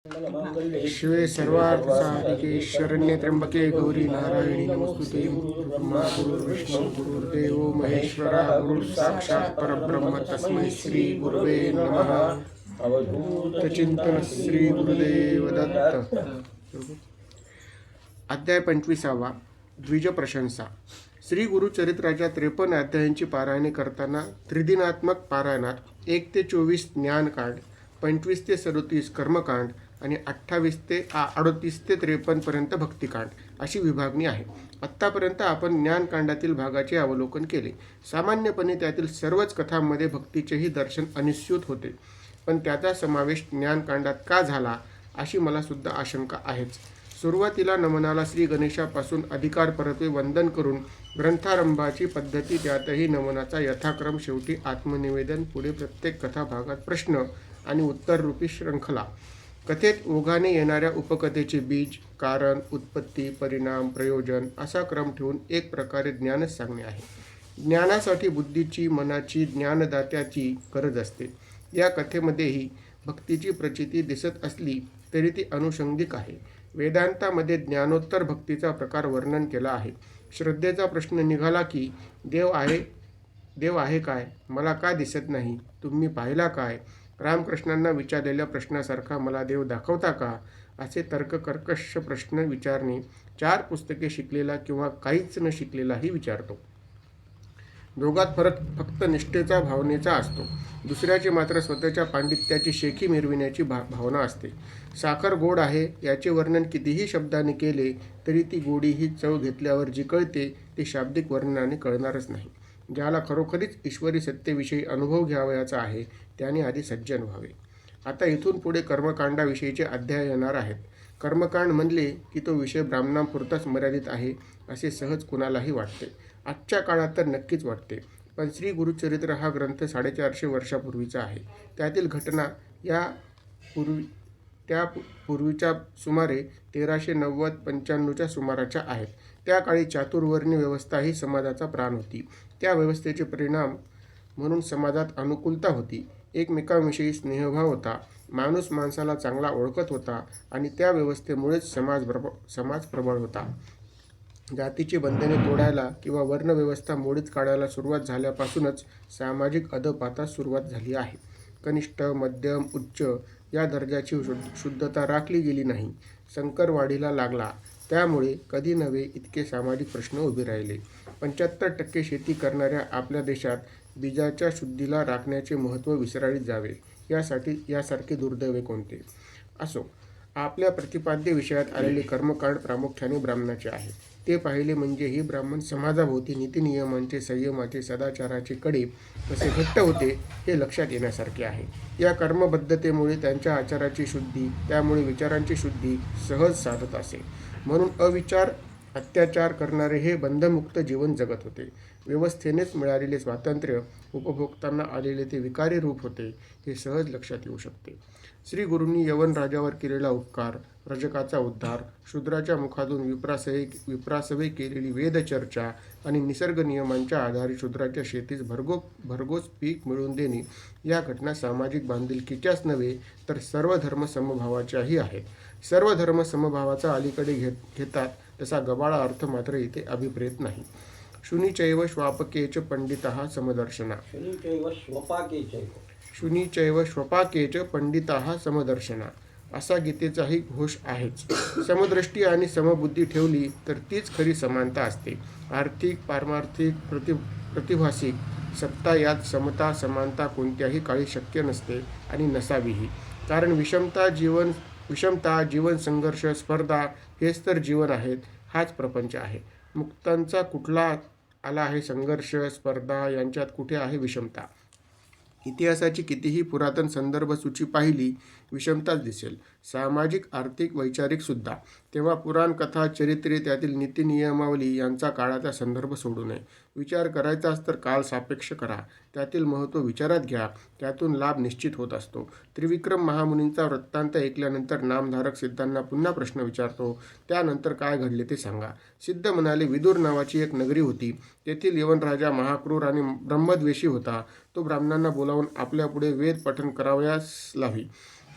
शिवे सर्वार्थसाधिके शरण्ये त्र्यंबके गौरी नारायणी नमोस्तुते. ब्रह्मा गुरुर्विष्णू गुरुर्देव महेश्वरा गुरुसाक्षात् परब्रह्म तस्मै श्री गुरुवे नमः. अवधूतचिंतन श्री गुरुदेव दत्त. अध्याय 25. द्विज प्रशंसा. श्री गुरुचरित्राच्या 53 अध्यायांची पारायणे करताना त्रिदिनात्मक पारायणात 1 ते 24 ज्ञानकांड, 25 ते 37 कर्मकांड आणि 28 ते 38 ते 53 पर्यंत भक्तिकांड अशी विभागणी आहे. आत्तापर्यंत आपण ज्ञानकांडातील भागाचे अवलोकन केले. सामान्यपणे त्यातील सर्वच कथांमध्ये भक्तीचेही दर्शन अनिश्चित होते, पण त्याचा समावेश ज्ञानकांडात का झाला अशी मला सुद्धा आशंका आहेच. सुरुवातीला नमनाला श्री गणेशापासून अधिकार परत्वे वंदन करून ग्रंथारंभाची पद्धती, त्यातही नमनाचा यथाक्रम, शेवटी आत्मनिवेदन, पुढे प्रत्येक कथा भागात प्रश्न आणि उत्तर रूपी श्रृंखला. कथेत ओघाने येणाऱ्या उपकथेचे बीज, कारण, उत्पत्ती, परिणाम, प्रयोजन असा क्रम ठेवून एक प्रकारे ज्ञानच सांगणे आहे. ज्ञानासाठी बुद्धीची, मनाची, ज्ञानदात्याची गरज असते. या कथेमध्येही भक्तीची प्रचिती दिसत असली तरी ती अनुषंगिक आहे. वेदांतामध्ये ज्ञानोत्तर भक्तीचा प्रकार वर्णन केला आहे. श्रद्धेचा प्रश्न निघाला की देव आहे काय? मला का दिसत नाही? तुम्ही पाहिला काय? रामकृष्णांना विचारलेल्या प्रश्नासारखा मला देव दाखवता का? असे तर्ककर्कश प्रश्न विचारणे 4 पुस्तके शिकलेला किंवा काहीच न शिकलेलाही विचारतो. दोघात फरक फक्त निष्ठेचा, भावनेचा असतो. दुसऱ्याची मात्र स्वतःच्या पांडित्याची शेखी मिरविण्याची भावना असते. साखर गोड आहे याचे वर्णन कितीही शब्दाने केले तरी ती गोडी ही चव घेतल्यावर जी कळते ती शाब्दिक वर्णनाने कळणारच नाही. ज्याला खरोखरीच ईश्वरी सत्तेविषयी अनुभव घ्यावयाचा आहे त्याने आधी सज्जन व्हावे. आता इथून पुढे कर्मकांडाविषयीचे अध्याय येणार आहेत. कर्मकांड म्हणले की तो विषय ब्राह्मणांपुरताच मर्यादित आहे असे सहज कुणालाही वाटते. आजच्या काळात तर नक्कीच वाटते. पण श्री गुरुचरित्र हा ग्रंथ 450 वर्षापूर्वीचा आहे. त्यातील घटना त्या पूर्वीच्या सुमारे 1390-95च्या सुमाराच्या आहेत. त्या काळी चातुर्वर्ण्य व्यवस्था ही समाजाचा प्राण होती. त्या व्यवस्थेचे परिणाम म्हणून समाजात अनुकूलता होती. एकमेकांविषयी स्नेहभाव होता. माणूस माणसाला चांगला ओळखत होता आणि त्या व्यवस्थेमुळेच समाज प्रबळ होता. जातीची बंधने तोडायला किंवा वर्णव्यवस्था मोडीत काढायला सुरुवात झाल्यापासूनच सामाजिक अधपातास सुरुवात झाली आहे. कनिष्ठ, मध्यम, उच्च या दर्जाची शुद्धता राखली गेली नाही. संकर वाढीला लागला. त्यामुळे कधी नव्हे इतके सामाजिक प्रश्न उभे राहिले. 75% शेती करणाऱ्या आपल्या देशात बीजाच्या शुद्धीला राखण्याचे महत्त्व विसराळीत जावे यासारखे दुर्दैव कोणते? असो, आपल्या प्रतिपाद्य विषयात आलेले कर्मकांड प्रामुख्याने ब्राह्मणाचे आहे. ते पाहिले म्हणजे ही ब्राह्मण समाजाभोवती नीतिनियमांचे, संयमाचे, सदाचाराचे कडे कसे घट्ट होते हे लक्षात येण्यासारखे आहे. या कर्मबद्धतेमुळे त्यांच्या आचाराची शुद्धी, त्यामुळे विचारांची शुद्धी सहज साधत असे. म्हणून अविचार, अत्याचार करणारे हे बंधमुक्त जीवन जगत होते. व्यवस्थेनेच मिळालेले स्वातंत्र्य उपभोगताना आलेले ते विकारी रूप होते हे सहज लक्षात येऊ शकते. श्री गुरूंनी यवन राजावर केलेला उपकार, रजकाचा उद्धार, शूद्राच्या मुखातून विप्रासवे केलेली वेदचर्चा आणि निसर्ग नियमांच्या आधारे शूद्राच्या शेतीस भरघोस पीक मिळवून देणे या घटना सामाजिक बांधिलकीच्याच नव्हे तर सर्व धर्म समभावाच्याही आहेत. सर्व धर्म समभावाचा अलीकडे घेतात तसा गबाळा अर्थ मात्र इथे अभिप्रेत नाही. शुनीचैव श्वापकेच पंडितः समदर्शना. शुनीचैव श्वपाकेच पंडितः समदर्शना असा गीतेचाही घोष आहेच. समदृष्टी आणि समबुद्धी ठेवली तर तीच खरी समानता असते. आर्थिक, पारमार्थिक, प्रतिभासिक सत्ता यात समता, समानता कोणत्याही काळी शक्य नसते आणि नसावीही. कारण विषमता, जीवन संघर्ष, स्पर्धा हेच तर जीवन आहेत, हाच प्रपंच आहे. मुक्तांचा कुठला आला आहे संघर्ष, स्पर्धा यांच्यात कुठे आहे विषमता? इतिहासाची कितीही पुरातन संदर्भ सूची पाहिली विषमताच दिसेल. सामाजिक, आर्थिक, वैचारिक सुद्धा. तेव्हा पुराण, कथा, चरित्रे, त्यातील नीतिनियमावली यांचा काळाचा संदर्भ सोडू नये. विचार करायचाच तर काल सापेक्ष करा. त्यातील महत्त्व विचारात घ्या. त्यातून लाभ निश्चित होत असतो. त्रिविक्रम महामुनींचा वृत्तांत ऐकल्यानंतर नामधारक सिद्धांना पुन्हा प्रश्न विचारतो, त्यानंतर काय घडले ते सांगा. सिद्ध म्हणाले, विदूर नावाची एक नगरी होती. तेथील यवन राजा महाक्रूर आणि ब्रह्मद्वेषी होता. तो ब्राह्मणांना बोलावून आपल्यापुढे वेद पठण करावयास लावी.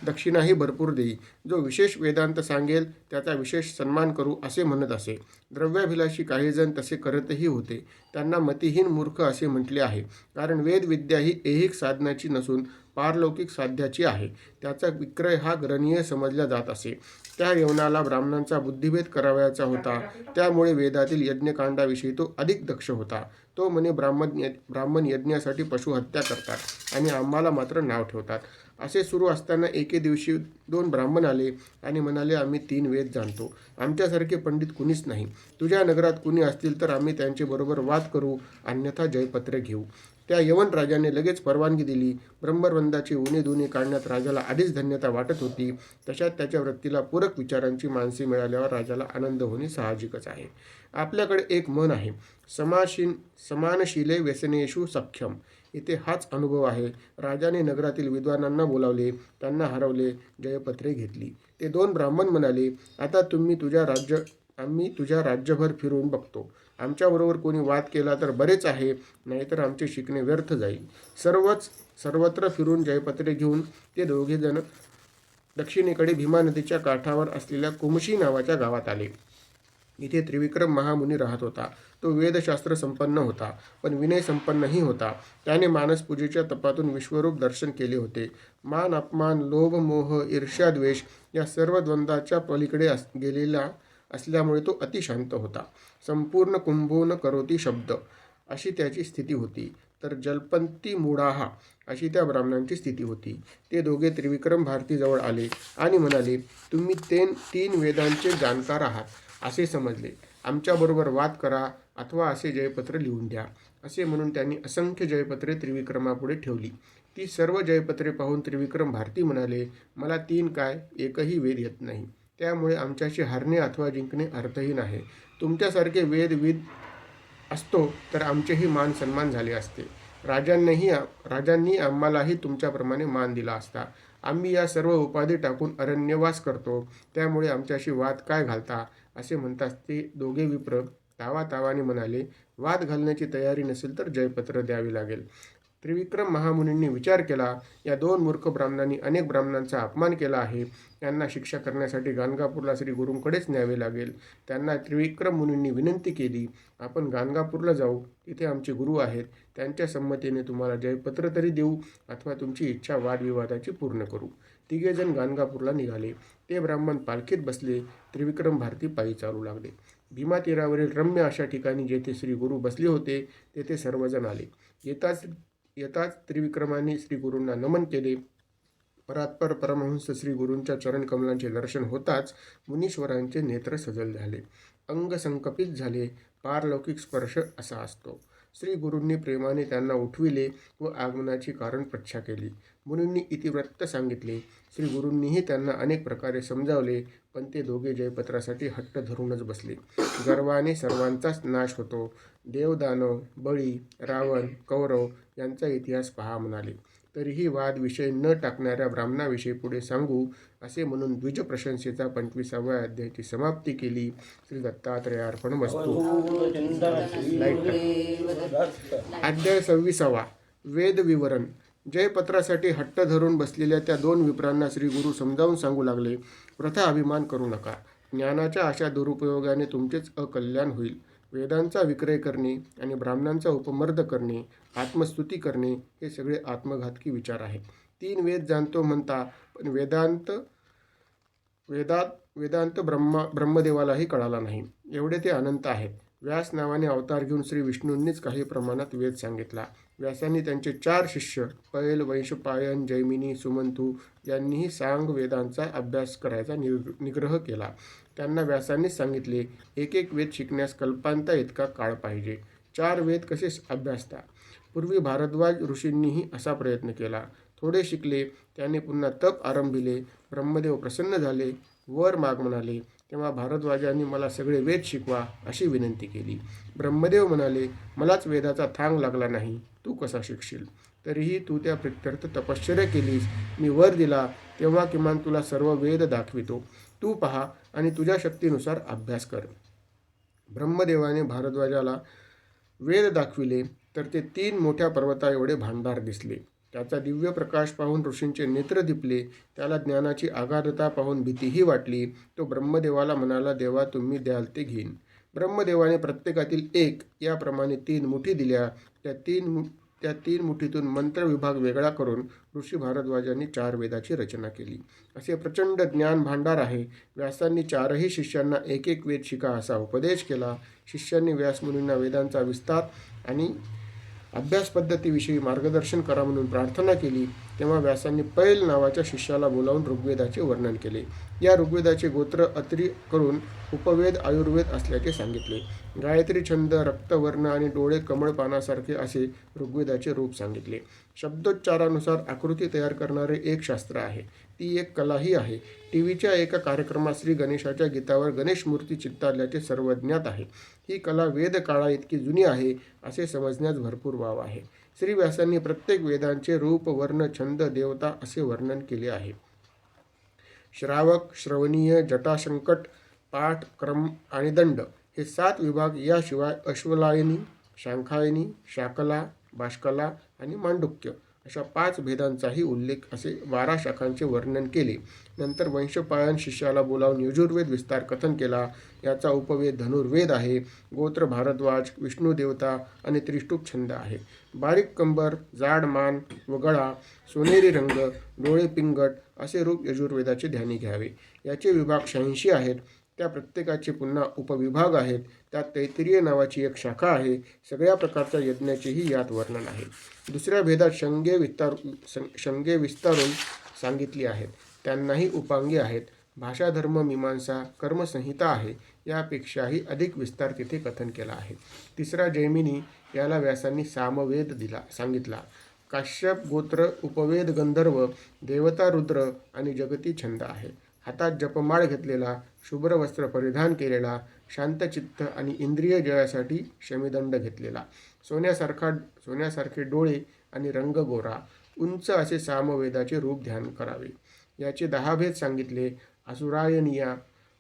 दक्षिणाही भरपूर देई. जो विशेष वेदांत सांगेल त्याचा विशेष सन्मान करू असे म्हणत असे. द्रव्याभिलाषी काहीजण तसे करतही होते. त्यांना मतिहीन मूर्ख असे म्हटले आहे. कारण वेदविद्या ही ऐहिक साधनाची नसून पारलौकिक साध्याची आहे. त्याचा विक्रय हा ग्रहणीय समजला जात असे. त्या यवनाला ब्राह्मणांचा बुद्धिभेद करावयाचा होता. त्यामुळे वेदातील यज्ञकांडाविषयी तो अधिक दक्ष होता. तो म्हणे ब्राह्मण यज्ञासाठी पशुहत्या करतात आणि आम्हाला मात्र नाव ठेवतात. असे सुरू असताना एके दिवशी 2 ब्राह्मण आले आणि म्हणाले, आम्ही 3 वेद जाणतो. आमच्यासारखे पंडित कुणीच नाही. तुझ्या नगरात कुणी असतील तर आम्ही त्यांच्याबरोबर वाद करू, अन्यथा जयपत्रे घेऊ. त्या यवन राजाने लगेच परवानगी दिली. ब्रह्मवंदाची उणे काढण्यात राजाला आधीच धन्यता वाटत होती. तशात त्याच्या वृत्तीला पूरक विचारांची माणसे मिळाल्यावर राजाला आनंद होणे साहजिकच आहे. आपल्याकडे एक म्हण आहे, समानशिले व्यसनेषु सख्यम. इथे हाच अनुभव आहे. राजाने नगरातील विद्वानांना बोलावले, त्यांना हरवले, जयपत्रे घेतली. ते 2 ब्राह्मण म्हणाले, आता आम्ही तुझ्या राज्यभर फिरून बघतो. आमच्याबरोबर कोणी वाद केला तर बरेच आहे, नाहीतर आमचे शिकणे व्यर्थ जाईल. सर्वत्र फिरून जयपत्रे घेऊन ते दोघेजण दक्षिणेकडे भीमा नदीच्या काठावर असलेल्या कुमशी नावाच्या गावात आले. इथे त्रिविक्रम महामुनी राहत होता. तो वेदशास्त्र संपन्न होता, पण विनय संपन्नही होता. त्याने मानसपूजेच्या तपातून विश्वरूप दर्शन केले होते. मान अपमान, लोभ मोह, ईर्ष्या द्वेष या सर्व द्वंद्वाच्या पलीकडे गेलेला असल्यामुळे तो अतिशांत होता. संपूर्ण कुंभोन करोती शब्द अशी त्याची स्थिती होती, तर जल्पंती मूढाहा अशी त्या ब्राह्मणांची स्थिती होती. ते दोघे त्रिविक्रम भारतीजवळ आले आणि म्हणाले, तुम्ही 3 वेदांचे जाणकार आहात असे समजले. आमच्याबरोबर वाद करा अथवा असे जयपत्र लिहून द्या. असे म्हणून त्यांनी असंख्य जयपत्रे त्रिविक्रमापुढे ठेवली. ती सर्व जयपत्रे पाहून त्रिविक्रम भारती म्हणाले, मला 3 काय, एकही वेद येत नाही. त्यामुळे आमच्याशी हारणे अथवा जिंकणे अर्थहीन आहे. तुमच्यासारखे वेदविद असतो तर आमचेही मान सन्मान झाले असते. राजांनी आम्हालाही तुमच्याप्रमाणे मान दिला असता. आम्ही या सर्व उपाधी टाकून अरण्यवास करतो. त्यामुळे आमच्याशी वाद काय घालता. असे म्हणताच ते दोघे विप्र तावातावाने म्हणाले, वाद घालण्याची तयारी नसेल तर जयपत्र द्यावे लागेल. त्रिविक्रम महामुनींनी विचार केला, या 2 मूर्ख ब्राह्मणांनी अनेक ब्राह्मणांचा अपमान केला आहे. त्यांना शिक्षा करण्यासाठी गाणगापूरला श्री गुरूंकडेच न्यावे लागेल. त्यांना त्रिविक्रम मुनींनी विनंती केली, आपण गाणगापूरला जाऊ. तिथे आमचे गुरु आहेत. त्यांच्या संमतीने तुम्हाला जयपत्र तरी देऊ अथवा तुमची इच्छा वादविवादाची पूर्ण करू. तिघेजण गाणगापूरला निघाले. ते ब्राह्मण पालखीत बसले. त्रिविक्रम भारती पायी चालू लागले. भीमा तीरावरील रम्य अशा ठिकाणी जेथे श्री गुरु बसले होते तेथे सर्वजण आले. येताच त्रिविक्रमांनी श्री गुरूंना नमन केले. परात्पर परमहंस श्री गुरूंच्या चरणकमलांचे दर्शन होताच मुनीश्वरांचे नेत्र सजल झाले, अंग संकपित झाले. पारलौकिक स्पर्श असा असतो. श्री गुरूंनी प्रेमाने त्यांना उठविले व आगमनाची कारण पृच्छा केली. मुनींनी इतिवृत्त सांगितले. श्री गुरूंनीही त्यांना अनेक प्रकारे समजावले, पण ते दोघे जयपत्रासाठी हट्ट धरूनच बसले. गर्वाने सर्वांचाच नाश होतो. देवदानव, बळी, रावण, कौरव यांचा इतिहास पहा म्हणाले. तरीही वाद विषय न टाकणाऱ्या ब्राह्मणाविषयी पुढे सांगू असे म्हणून द्विज प्रशंसेचा 25व्या अध्यायाची समाप्ती केली. श्री दत्तात्रेयार्पणमस्तु. अध्याय 26. वेद विवरण. जयपत्रासाठी हट्ट धरून बसलेल्या त्या 2 विप्रांना श्री गुरु समजावून सांगू लागले, प्रथा अभिमान करू नका. ज्ञानाच्या अशा दुरुपयोगाने तुमचेच अकल्याण होईल. वेदांचा विक्रय करणे आणि ब्राह्मणांचा उपमर्द करणे, आत्मस्तुती करणे हे सगळे आत्मघातकी विचार आहेत. 3 वेद जाणतो म्हणता, पण वेदांत ब्रह्मदेवालाही कळाला नाही, एवढे ते अनंत आहेत. व्यास नावाने अवतार घेऊन श्री विष्णूंनीच काही प्रमाणात वेद सांगितला. व्यासांनी त्यांचे 4 शिष्य पैल, वैशंपायन, जैमिनी, सुमंतू यांनीही सांग वेदांचा अभ्यास करायचा निग्रह केला. त्यांना व्यासांनीच सांगितले, एक वेद शिकण्यास कल्पांता इतका काळ पाहिजे. 4 वेद कसे अभ्यासता. पूर्वी भारद्वाज ऋषींनीही असा प्रयत्न केला. थोडे शिकले, त्याने पुन्हा तप आरंभिले. ब्रह्मदेव प्रसन्न झाले, वर माग म्हणाले. तेव्हा भारद्वाजांनी मला सगळे वेद शिकवा अशी विनंती केली. ब्रह्मदेव म्हणाले, मलाच वेदाचा थांग लागला नाही, तू कसा शिकशील. तरीही तू त्या प्रित्यर्थ तपश्चर्या केलीस. मी वर दिला तेव्हा किमान तुला सर्व वेद दाखवितो. तू पहा आणि तुझ्या शक्तीनुसार अभ्यास कर. ब्रह्मदेवाने भारद्वाजाला वेद दाखविले तर ते 3 मोठ्या पर्वता एवढे भांडार दिसले. त्याचा दिव्य प्रकाश पाहून ऋषींचे नेत्र दिपले. त्याला ज्ञानाची अगाधता पाहून भीतीही वाटली. तो ब्रह्मदेवाला म्हणाला, देवा तुम्ही द्याल ते घेईन. ब्रह्मदेवाने प्रत्येकातील एक याप्रमाणे 3 मुठी दिल्या. त्या तीन मुठीतून मंत्र विभाग वेगळा करून ऋषी भारद्वाजांनी 4 वेदाची रचना केली. असे प्रचंड ज्ञान भांडार आहे. व्यासांनी 4ही शिष्यांना एक एक वेद शिका असा उपदेश केला. शिष्यांनी व्यासमुनींना वेदांचा विस्तार आणि अभ्यास पद्धतीविषयी मार्गदर्शन करा म्हणून प्रार्थना केली. तेव्हा व्यासांनी पैल नावाच्या शिष्याला बोलावून ऋग्वेदाचे वर्णन केले. या ऋग्वेदाचे गोत्र अत्री करून उपवेद आयुर्वेद असल्याचे सांगितले. गायत्री छंद, रक्तवर्ण आणि डोळे कमळपानासारखे असे ऋग्वेदाचे रूप सांगितले. शब्दोच्चारानुसार आकृती तयार करणारे एक शास्त्र आहे. ती एक कलाही आहे. टीव्हीच्या एका कार्यक्रमात श्री गणेशाच्या गीतावर गणेश मूर्ती चित्तारल्याचे सर्व ज्ञात आहे. ही कला वेद काळा इतकी जुनी आहे असे समजण्यास भरपूर वाव आहे. श्री व्यासांनी प्रत्येक वेदांचे रूप, वर्ण, छंद, देवता असे वर्णन केले आहे. श्रावक, श्रवणीय, जटासंकट, पाठ, क्रम आणि दंड हे 7 विभाग. याशिवाय अश्वलायनी, शांखायनी, शाकला, बाष्कला आणि मांडुक्य अशा 5 भेदांचाही उल्लेख असे 12 शाखांचे वर्णन केले. नंतर वंशपायन शिष्याला बोलावून यजुर्वेद विस्तार कथन केला. याचा उपवेद धनुर्वेद आहे. गोत्र भारद्वाज, विष्णू देवता आणि त्रिष्टुप छंद आहे. बारीक कंबर, जाड मान व गळा, सोनेरी रंग, डोळे पिंगट असे रूप यजुर्वेदाचे ध्यानी घ्यावे. याचे विभाग 86 आहेत. त्या प्रत्येकाचे पुन्हा उपविभाग आहेत. त्यात तैत्तिरीय नावाची एक शाखा आहे. सगळ्या प्रकारच्या यज्ञाचेही यात वर्णन आहे. दुसऱ्या भेदात शंगे विस्तारून सांगितली आहेत. त्यांनाही उपांगे आहेत. भाषा, धर्म, मीमांसा, कर्मसंहिता आहे. यापेक्षाही अधिक विस्तार तिथे कथन केला आहे. तिसरा जैमिनी, याला व्यासांनी सामवेद सांगितला. काश्यप गोत्र उपवेद गंधर्व, देवता रुद्र आणि जगती छंद आहे. हातात जपमाळ घेतलेला, शुभ्र वस्त्र परिधान केलेला, शांतचित्त आणि इंद्रिय जयासाठी शमीदंड घेतलेला, सोन्यासारखे डोळे आणि रंग गोरा, उंच असे सामवेदाचे रूप ध्यान करावे. याचे 10 भेद सांगितले. असुरायनिया,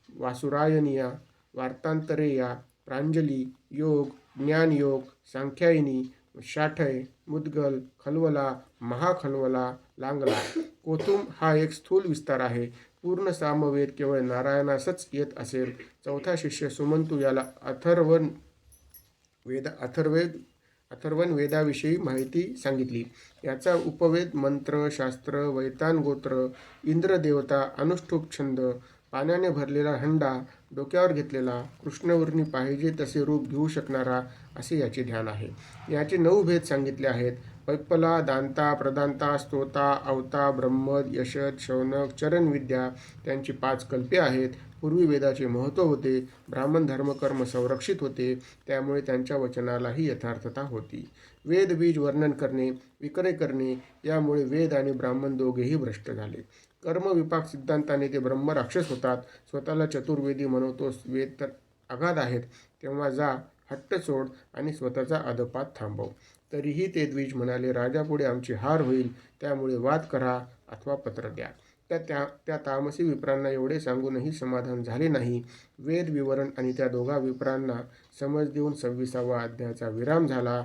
वासुरायनिया, वार्तांतरेया, प्रांजली, योग, ज्ञानयोग, सांख्यायनी, शाठय, मुद्गल, खलवला, महाखलवला, लांगला. कोथुम हा एक स्थूल विस्तार आहे. पूर्ण सामवेद केवळ नारायणासच येत असेल. चौथा शिष्य सुमंतू याला अथर्वण वेदाविषयी माहिती सांगितली. याचा उपवेद मंत्र, शास्त्र, वैतान गोत्र, इंद्रदेवता, अनुष्ठुप छंद, पाण्याने भरलेला हंडा, डोक्यावर घेतलेला, कृष्णवर्णी पाहिजे तसे रूप घेऊ शकणारा असे याचे ध्यान आहे. याचे 9 भेद सांगितले आहेत. पैप्पला, दांता, प्रदांता, स्तोता, अवता, ब्रह्मद, यशद, शौनक, चरणविद्या त्यांची 5 कल्पे आहेत. पूर्वी वेदाचे महत्त्व होते. ब्राह्मण धर्मकर्म संरक्षित होते. त्यामुळे त्यांच्या वचनालाही यथार्थता होती. वेद बीज वर्णन करणे, विक्रय करणे यामुळे वेद आणि ब्राह्मण दोघेही भ्रष्ट झाले. कर्मविपाक सिद्धांताने ते ब्रह्मराक्षस होतात. स्वतःला चतुर्वेदी म्हणवतोस, वेद तर अगाध आहेत. तेव्हा जा, हट्ट सोड आणि स्वतःचा अधपात थांबव. तरीही ते द्विज म्हणाले, राजापुढे आमची हार होईल. त्यामुळे वाद करा अथवा पत्र द्या. त्या तामसी विप्रांना एवढे सांगूनही समाधान झाले नाही. वेद विवरण आणि त्या दोघा विप्रांना समज देऊन 26वा अध्यायाचा विराम झाला.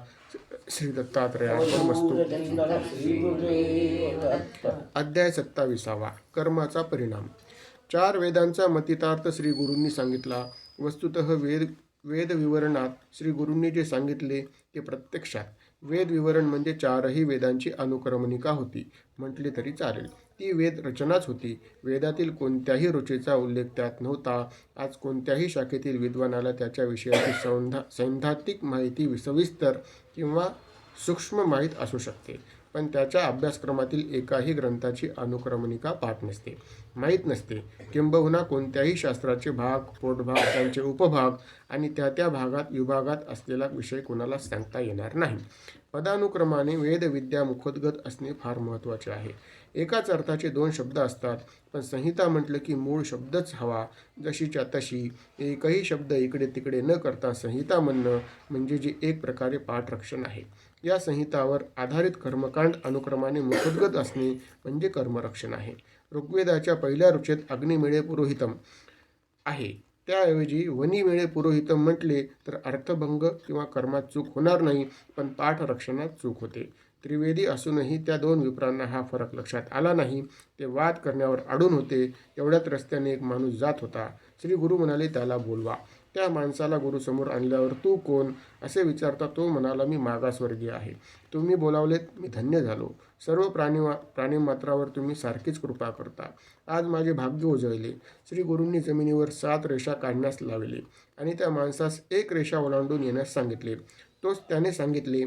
श्री दत्तात्रयार्पणमस्तु. अध्याय 27. कर्माचा परिणाम. 4 वेदांचा मतितार्थ श्री गुरूंनी सांगितला. वस्तुतः वेद विवरणात श्री गुरूंनी जे सांगितले ते प्रत्यक्षात वेद विवरण म्हणजे 4ही वेदांची अनुक्रमणिका होती म्हटले तरी चालेल. ती वेद रचनाच होती. वेदातील कोणत्याही रुचेचा उल्लेख त्यात नव्हता. आज कोणत्याही शाखेतील विद्वानाला त्याच्या विषयाची सैद्धांतिक माहिती सविस्तर किंवा सूक्ष्म माहीत असू शकते, पण त्याच्या अभ्यासक्रमातील एकाही ग्रंथाची अनुक्रमणिका माहीत नसते. किंबहुना कोणत्याही शास्त्राचे भाग, पोटभाग, त्यांचे उपभाग आणि त्या भागात विभागात असलेला विषय कोणाला सांगता येणार नाही. पदानुक्रमाने वेदविद्या मुखोद्गत असणे फार महत्त्वाचे आहे. एकाच अर्थाचे 2 शब्द असतात, पण संहिता म्हटलं की मूळ शब्दच हवा. जशीच्या तशी एकही शब्द इकडे तिकडे न करता संहिता म्हणणं म्हणजे जे एक प्रकारे पाठरक्षण आहे. या संहितावर आधारित कर्मकांड अनुक्रमाने मुखोद्गत असणे म्हणजे कर्मरक्षण आहे. ऋग्वेदाच्या पहिल्या रुचेत अग्निमेळे पुरोहितम आहे. त्याऐवजी वनिमेळे पुरोहितम म्हटले तर अर्थभंग किंवा कर्मात चूक होणार नाही, पण पाठरक्षणात चूक होते. त्रिवेदी असूनही त्या दोन विप्रांना हा फरक लक्षात आला नाही. ते वाद करण्यावर अडून होते. एवढ्यात रस्त्याने एक माणूस जात होता. श्री गुरु म्हणाले, त्याला बोलवा. त्या माणसाला गुरुसमोर आणल्यावर, तू कोण असे विचारता तो म्हणाला, मी मागासवर्गीय आहे. तुम्ही बोलावलेत, मी धन्य झालो. सर्व प्राणीमात्रावर तुम्ही सारखीच कृपा करता. आज माझे भाग्य उजळले. श्री गुरूंनी जमिनीवर 7 रेषा काढण्यास लावले आणि त्या माणसास 1 रेषा ओलांडून येण्यास सांगितले. त्याने सांगितले,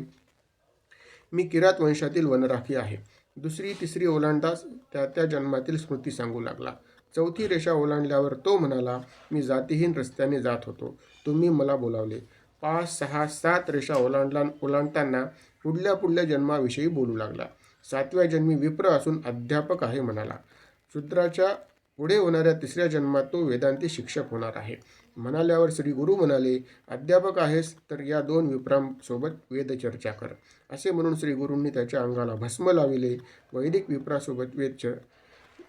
मी किरात वंशातील वनराखी आहे. दुसरी तिसरी ओलांडताच त्या जन्मातील स्मृती सांगू लागला. चौथी रेषा ओलांडल्यावर तो म्हणाला, मी जातीहीन रस्त्याने जात होतो. तुम्ही मला बोलावले. 5, 6, 7 रेषा ओलांडताना पुढल्या जन्माविषयी बोलू लागला. 7व्या जन्मी विप्र असून अध्यापक आहे म्हणाला. शूद्राच्या पुढे होणाऱ्या 3ऱ्या जन्मात तो वेदांती शिक्षक होणार आहे म्हणाल्यावर श्री गुरु म्हणाले, अध्यापक आहेस तर या 2 विप्रांसोबत वेदचर्चा कर. असे म्हणून श्री गुरूंनी त्याच्या अंगाला भस्म लाविले. वैदिक विप्रासोबत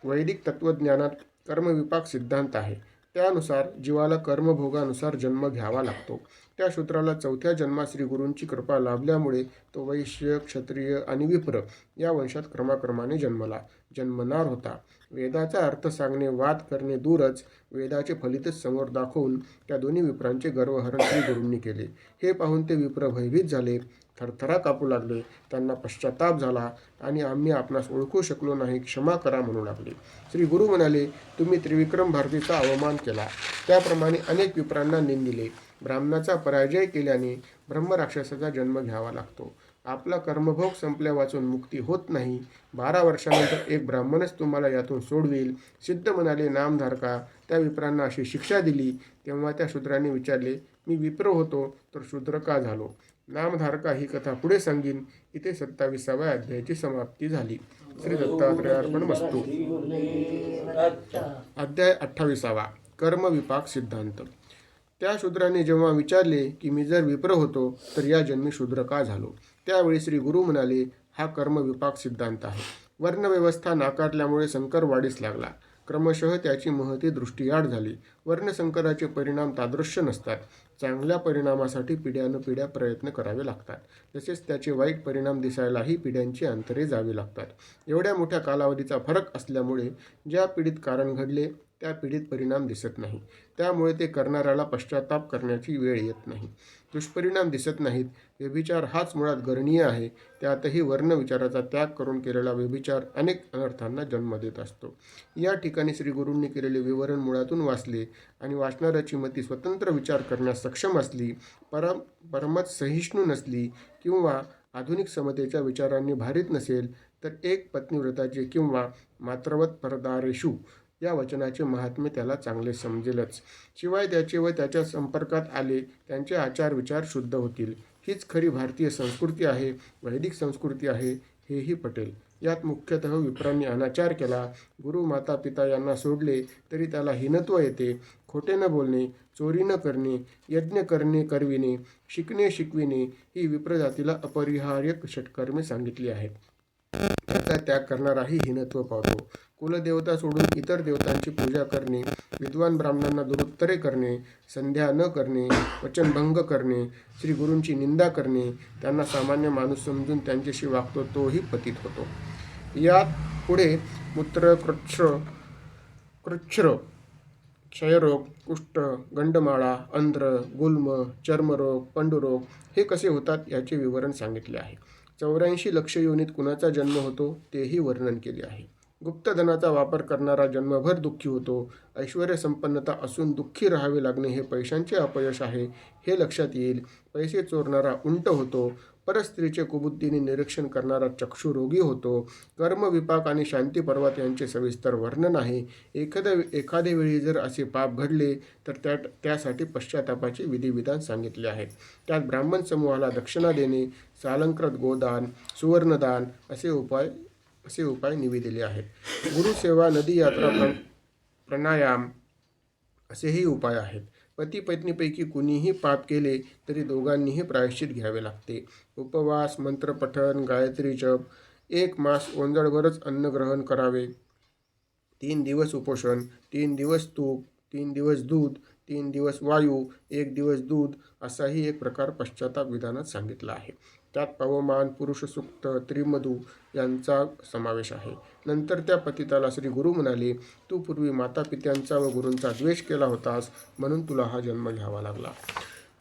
वैदिक तत्त्वज्ञानात कर्मविपाक सिद्धांत आहे. त्यानुसार जीवाला कर्मभोगानुसार जन्म घ्यावा लागतो. त्या शूद्राला 4थ्या जन्मात श्री गुरूंची कृपा लाभल्यामुळे तो वैश्य, क्षत्रिय आणि विप्र या वंशात क्रमाक्रमाने जन्मणार होता. वेदाचा अर्थ सांगणे, वाद करणे दूरच, वेदाचे फलितच समोर दाखवून त्या दोन्ही विप्रांचे गर्वहरण श्री गुरूंनी केले. हे पाहून ते विप्र भयभीत झाले, थरथरा कापू लागले. त्यांना पश्चाताप झाला आणि आम्ही आपणास ओळखू शकलो नाही, क्षमा करा म्हणू लागले. श्री गुरु म्हणाले, तुम्ही त्रिविक्रम भारतीचा अवमान केला. त्याप्रमाणे अनेक विप्रांना निंदिले. ब्राह्मणाचा पराजय केल्याने ब्रह्मराक्षसाचा जन्म घ्यावा लागतो. आपला कर्मभोग संपल्या वाचून मुक्ती होत नाही. 12 वर्षानंतर एक ब्राह्मणच तुम्हाला यातून सोडवेल. सिद्ध म्हणाले, नामधारका. त्या विप्रांना अशी शिक्षा दिली. तेव्हा त्या शूद्रांनी विचारले, मी विप्र होतो तर शूद्र का झालो? नामधारका ही कथा पुढे सांगीन. इथे 27व्या अध्यायाची समाप्ती झाली. श्री दत्तात्रेयार्पणमस्तु. अध्याय 28. कर्मविपाक सिद्धांत. त्या शूद्राने जेव्हा विचारले की मी जर विप्र होतो तर या जन्मी शूद्र का झालो, त्यावेळी श्री गुरु म्हणाले, हा कर्मविपाक सिद्धांत आहे. वर्णव्यवस्था नाकारल्यामुळे संकर वाढीस लागला. क्रमशः त्याची महती दृष्टीआड झाली. वर्णसंकराचे परिणाम तादृश्य नसतात. चांगल्या परिणामासाठी पिढ्यानपिढ्या प्रयत्न करावे लागतात. तसेच त्याचे वाईट परिणाम दिसायलाही पिढ्यांची अंतरे जावी लागतात. एवढ्या मोठ्या कालावधीचा फरक असल्यामुळे ज्या पिढीत कारण घडले त्या पिढीत परिणाम दिसत नाही. त्यामुळे ते करणाऱ्याला पश्चाताप करण्याची वेळ येत नाही. दुष्परिणाम दिसत नाहीत. व्यभिचार हाच मुळात गरणीय आहे. त्यातही वर्णविचाराचा त्याग करून केलेला व्यभिचार अनेक अनर्थांना जन्म देत असतो. या ठिकाणी श्री गुरूंनी केलेले विवरण मुळातून वाचले आणि वाचणाऱ्याची मती स्वतंत्र विचार करण्यास सक्षम असली, परमत सहिष्णू नसली किंवा आधुनिक समतेच्या विचारांनी भारित नसेल तर एक पत्नीव्रताचे किंवा मात्रवत परदारेषु या वचनाचे महात्म्य त्याला चांगले समजेलच. शिवाय त्याचे व त्याच्या संपर्कात आले त्यांचे आचार विचार शुद्ध होतील. हीच खरी भारतीय संस्कृती आहे, वैदिक संस्कृती आहे, हेही पटेल. यात मुख्यतः विप्रांनी अनाचार केला. गुरु, माता, पिता यांना सोडले तरी त्याला हीनत्व येते. खोटे न बोलणे, चोरी न करणे, यज्ञ करविणे, शिकविणे ही विप्रजातीला अपरिहार्य षटकर्मे सांगितली आहेत. त्याचा त्याग करणाराही हीनत्व पावतो. कुलदेवता सोडून इतर देवतांची पूजा करणे, विद्वान ब्राह्मणांना दुरुत्तरे करणे, संध्या न करणे, वचनभंग करणे, श्री गुरूंची निंदा करणे, त्यांना सामान्य माणूस समजून त्यांच्याशी वागतो तोही पतित होतो. यात पुढे मूत्र, कृच्छ्र, क्षयरोग, कुष्ठ, गंडमाळा, अंध्र, गुल्म, चर्मरोग, पंडुरोग हे कसे होतात याचे विवरण सांगितले आहे. 84 लक्ष योनीत कुणाचा जन्म होतो तेही वर्णन केले आहे. गुप्तधनाचा वापर करणारा जन्मभर दुःखी होतो. ऐश्वर्य संपन्नता असून दुःखी राहावे लागणे हे पैशांचे अपयश आहे हे लक्षात येईल. पैसे चोरणारा उंट होतो. परस्त्रीचे कुबुद्धीने निरीक्षण करणारा चक्षुरोगी होतो. कर्मविपाक आणि शांती पर्वत यांचे सविस्तर वर्णन आहे. एखाद्या वेळी जर असे पाप घडले तर त्यासाठी पश्चातापाचे विधिविधान सांगितले आहेत. त्यात ब्राह्मण समूहाला दक्षिणा देणे, सालंकृत गोदान, सुवर्णदान असे उपाय निविदिले आहेत. गुरुसेवा, नदी यात्रा, प्राणायाम असेही उपाय आहेत. पती पत्नीपैकी कुणीही पाप केले तरी दोघांनीही प्रायश्चित घ्यावे लागते. उपवास, मंत्रपठण, गायत्री जप, 1 मास ओंजळभरच अन्न ग्रहण करावे, 3 दिवस उपोषण, 3 दिवस तूप, 3 दिवस दूध, 3 दिवस वायू, 1 दिवस दूध असाही एक प्रकार पश्चाताप विधानात सांगितला आहे. त्यात पवमान, पुरुष सूक्त, त्रिमधू यांचा समावेश आहे. नंतर त्या पतिताला श्री गुरु म्हणाले, तू पूर्वी मातापित्यांचा व गुरूंचा द्वेष केला होतास, म्हणून तुला हा जन्म घ्यावा लागला.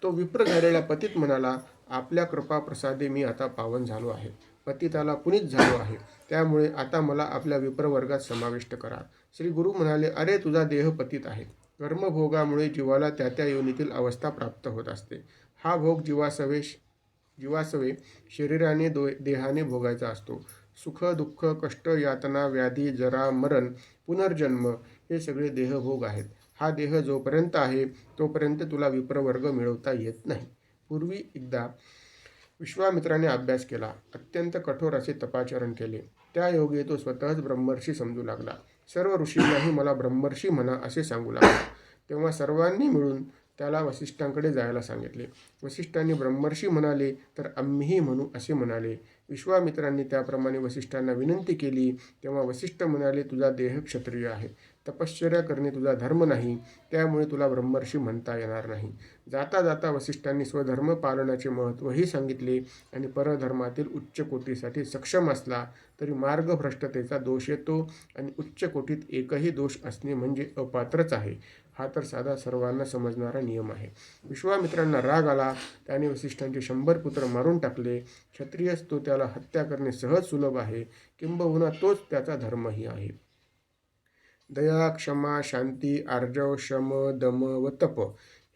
तो विप्र झालेला पतित म्हणाला, आपल्या कृपाप्रसादे मी आता पावन झालो आहे, पतिताला पुनीत झालो आहे, त्यामुळे आता मला आपल्या विप्रवर्गात समाविष्ट करा. श्री गुरु म्हणाले, अरे तुझा देह पतित आहे. कर्मभोगामुळे जीवाला त्या त्या योनीतील अवस्था प्राप्त होत असते. हा भोग जीवासवे शरीराने देहाने भोगायचा असतो. सुख, दुःख, कष्ट, यातना, व्याधी, जरा, मरण, पुनर्जन्म हे सगळे देहभोग आहेत. हा देह जोपर्यंत आहे तोपर्यंत तुला विप्रवर्ग मिळवता येत नाही. पूर्वी एकदा विश्वामित्राने अभ्यास केला, अत्यंत कठोर असे तपाचरण केले. त्या योगे तो स्वतःच ब्रह्मर्षी समजू लागला. सर्व ऋषींनाही मला ब्रह्मर्षी म्हणा असे सांगू लागला. तेव्हा सर्वांनी मिळून त्याला वसिष्ठांकडे जायला सांगितले. वसिष्ठांनी ब्रह्मर्षी म्हणाले तर आम्हीही म्हणू असे म्हणाले. विश्वामित्रांनी त्याप्रमाणे वसिष्ठांना विनंती केली. तेव्हा वसिष्ठ म्हणाले, तुझा देह क्षत्रिय आहे, तपश्चर्या करणे तुझा धर्म नाही, त्यामुळे तुला ब्रह्मर्षी म्हणता येणार नाही. जाता जाता वसिष्ठांनी स्वधर्म पालनाचे महत्त्वही सांगितले आणि परधर्मातील उच्च कोटीसाठी सक्षम असला तरी मार्गभ्रष्टतेचा दोष येतो आणि उच्च कोटीत एकही दोष असणे म्हणजे अपात्रच आहे. हा तर साधा सर्वांना समजणारा नियम आहे. विश्वामित्रांना राग आला. त्याने वसिष्ठांचे 100 पुत्र मारून टाकले. क्षत्रिय असतो त्याला हत्या करणे सहज सुलभ आहे, किंबहुना तोच त्याचा धर्मही आहे. दया, क्षमा, शांती, आर्जव, शम, दम व तप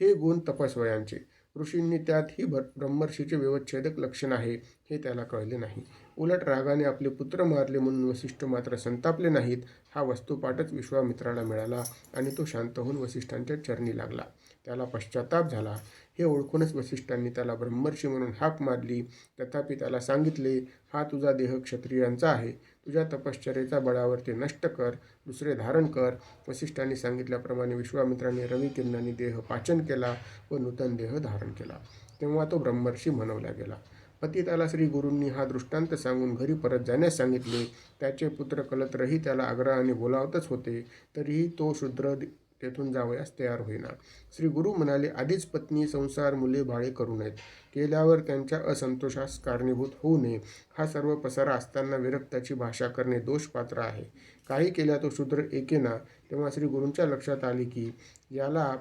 हे गुण तपस्वयांचे. ऋषींनी त्यात ही ब्रह्मर्षीचे व्यवच्छेदक लक्षण आहे हे त्याला कळले नाही. उलट रागाने आपले पुत्र मारले म्हणून वसिष्ठ मात्र संतापले नाहीत. हा वस्तुपाठच विश्वामित्राला मिळाला आणि तो शांत होऊन वसिष्ठांच्या चरणी लागला. त्याला पश्चाताप झाला. हे ओळखूनच वसिष्ठांनी त्याला ब्रह्मर्षी म्हणून हाक मारली. तथापि त्याला सांगितले, हा तुझा देह क्षत्रियांचा आहे, तुझ्या तपश्चर्येच्या बळावर ते नष्ट कर, दुसरे धारण कर. वसिष्ठांनी सांगितल्याप्रमाणे विश्वामित्राने रविकिरणांनी देह पाचन केला व नूतन देह धारण केला. तेव्हा तो ब्रह्मर्षी म्हणवला गेला. पतिताला श्री गुरूंनी हा दृष्टांत सांगून घरी परत जाण्यास सांगितले. त्याचे पुत्र कलत्रही त्याला आग्रहाने बोलावतच होते, तरीही तो शूद्र तेथून जावयास तयार होईना. श्री गुरु म्हणाले, आधीच पत्नी, संसार, मुले, बाळे करू नयेत, केल्यावर त्यांच्या असंतोषास कारणीभूत होऊ नये. हा सर्व पसारा असताना विरक्ताची भाषा करणे दोषपात्र आहे. काही केल्या तो शूद्र एकेना. तेव्हा श्री गुरूंच्या लक्षात आले की याला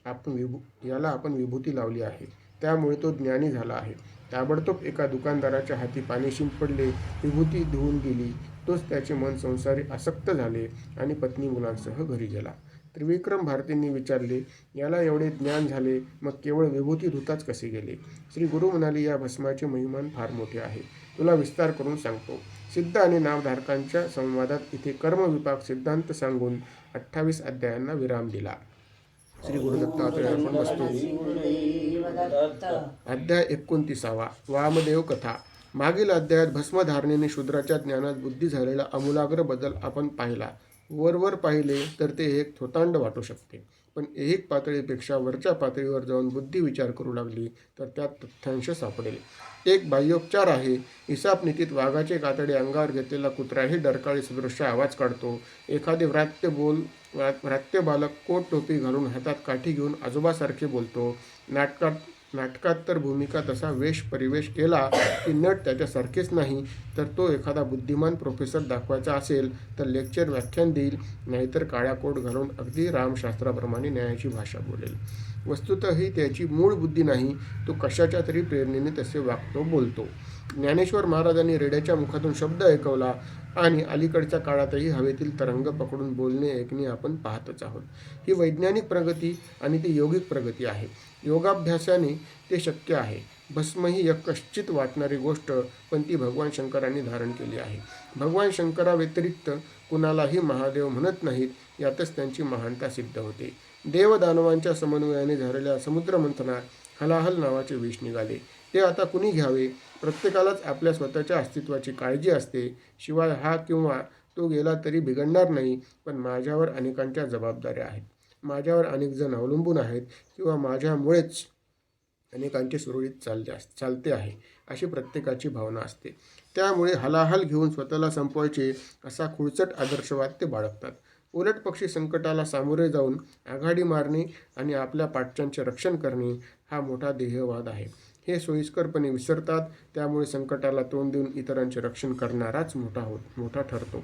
आपण विभूती लावली आहे, त्यामुळे तो ज्ञानी झाला आहे. ताबडतोब एका दुकानदाराच्या हाती पाणी शिंपडले, विभूती धुवून गेली. तोच त्याचे मन संसारी आसक्त झाले आणि पत्नी मुलांसह घरी गेला. त्रिविक्रम भारतींनी विचारले, याला एवढे ज्ञान झाले, मग केवळ विभूती धुताच कसे गेले? श्री गुरु म्हणाले, या भस्माचे महिमान फार मोठे आहे, तुला विस्तार करून सांगतो. सिद्ध आणि नामधारकांच्या संवादात इथे कर्मविपाक सिद्धांत सांगून 28 अध्यायांना विराम दिला. श्री गुरुदत्तात्रयार्पणमस्तु. अध्याय 29. वामदेव कथा. मागील अध्यायात भस्मधारणेने शूद्राच्या ज्ञानात बुद्धी झालेला आमूलाग्र बदल आपण पाहिला. वरवर पाहिले तर ते एक थोतांड वाटू शकते, पण ऐहिक पातळीपेक्षा वरच्या पातळीवर जाऊन बुद्धी विचार करू लागली तर त्यात तथ्यांश सापडेल. एक बाह्योपचार आहे. हिसाबनीतीत वाघाचे कातडे अंगावर घेतलेला कुत्राही डरकाळी सदृश्य आवाज काढतो. एखादे व्रात्य बालक कोट टोपी घालून हातात काठी घेऊन आजोबासारखे बोलतो. नाटकात तर भूमिका तसा वेश परिवेश केला की नट त्याच्यासारखेच नाही. तर तो एखादा बुद्धिमान प्रोफेसर दाखवायचा असेल तर लेक्चर व्याख्यान देईल, नाहीतर काळ्या कोट घालून अगदी रामशास्त्राप्रमाणे न्यायाची भाषा बोलेल. वस्तुतः ही त्याची मूळ बुद्धी नाही, तो कशाच्या तरी प्रेरणेने तसे वागतो बोलतो. ज्ञानेश्वर महाराजांनी रेड्याच्या मुखातून शब्द ऐकवला आणि अलीकडच्या काळातही हवेतील तरंग पकडून बोलणे ऐकणे आपण पाहतच आहोत. ही वैज्ञानिक प्रगती आणि ती योगिक प्रगती आहे. योगाभ्यासाने ते शक्य आहे. भस्म ही यकश्चित वाटणारी गोष्ट, पण ती भगवान शंकरांनी धारण केली आहे. भगवान शंकराव्यतिरिक्त कुणालाही महादेव म्हणत नाहीत, यातच त्यांची महानता सिद्ध होते. देवदानवांच्या समन्वयाने झालेल्या समुद्रमंथनात हलाहल नावाचे विष निघाले. ते आता कुणी घ्यावे? प्रत्येकालाच आपल्या स्वतःच्या अस्तित्वाची काळजी असते. शिवाय हा किंवा तो गेला तरी बिघडणार नाही, पण माझ्यावर अनेकांच्या जबाबदाऱ्या आहेत, माझ्यावर अनेक जण अवलंबून आहेत, किंवा माझ्यामुळेच अनेकांचे सुरळीत चालते आहे, अशी प्रत्येकाची भावना असते. त्यामुळे हलाहल घेऊन स्वतःला संपवायचे असा खुळचट आदर्शवाद ते बाळगतात. उलट पक्षी संकटाला सामोरे जाऊन आघाडी मारणे आणि आपल्या पाठच्यांचे रक्षण करणे हा मोठा ध्येयवाद आहे. हे सोयीस्करपणे विसरतात. त्यामुळे संकटाला तोंड देऊन इतरांचे रक्षण करणाराच मोठा ठरतो.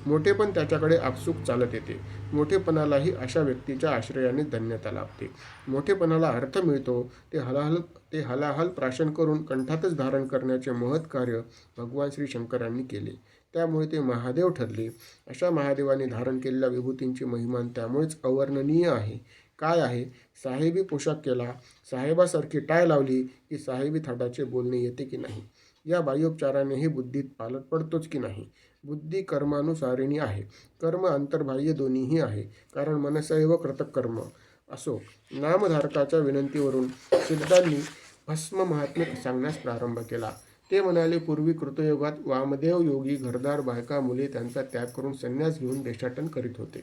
मोठेपण त्याच्याकडे आपसूक चालत येते. मोठेपणालाही अशा व्यक्तीच्या आश्रयाने धन्यता लाभते. मोठेपणाला अर्थ मिळतो. ते हलाहल प्राशन करून कंठातच धारण करण्याचे महत् कार्य भगवान श्री शंकरांनी केले. त्यामुळे ते महादेव ठरले. अशा महादेवाने धारण केलेल्या विभूतींची महिमा त्यामुळेच अवर्णनीय आहे. काय आहे? साहेबी पोशाख केला, साहेबासारखी टाय लावली की साहेबी थाटाचे बोलणे येते की नाही? या बाह्योपचारानेही बुद्धीत पालट पडतोच की नाही? बुद्धी कर्मानुसारिणी आहे. कर्म अंतर्बाह्य दोन्हीही आहे. कारण मनसैव कृतकर्म. असो, नामधारकाच्या विनंतीवरून सिद्धांनी भस्म महात्म्य सांगण्यास प्रारंभ केला. ते म्हणाले, पूर्वी कृतयुगात वामदेव योगी घरदार बायका मुले त्यांचा त्याग करून संन्यास घेऊन देशाटन करीत होते.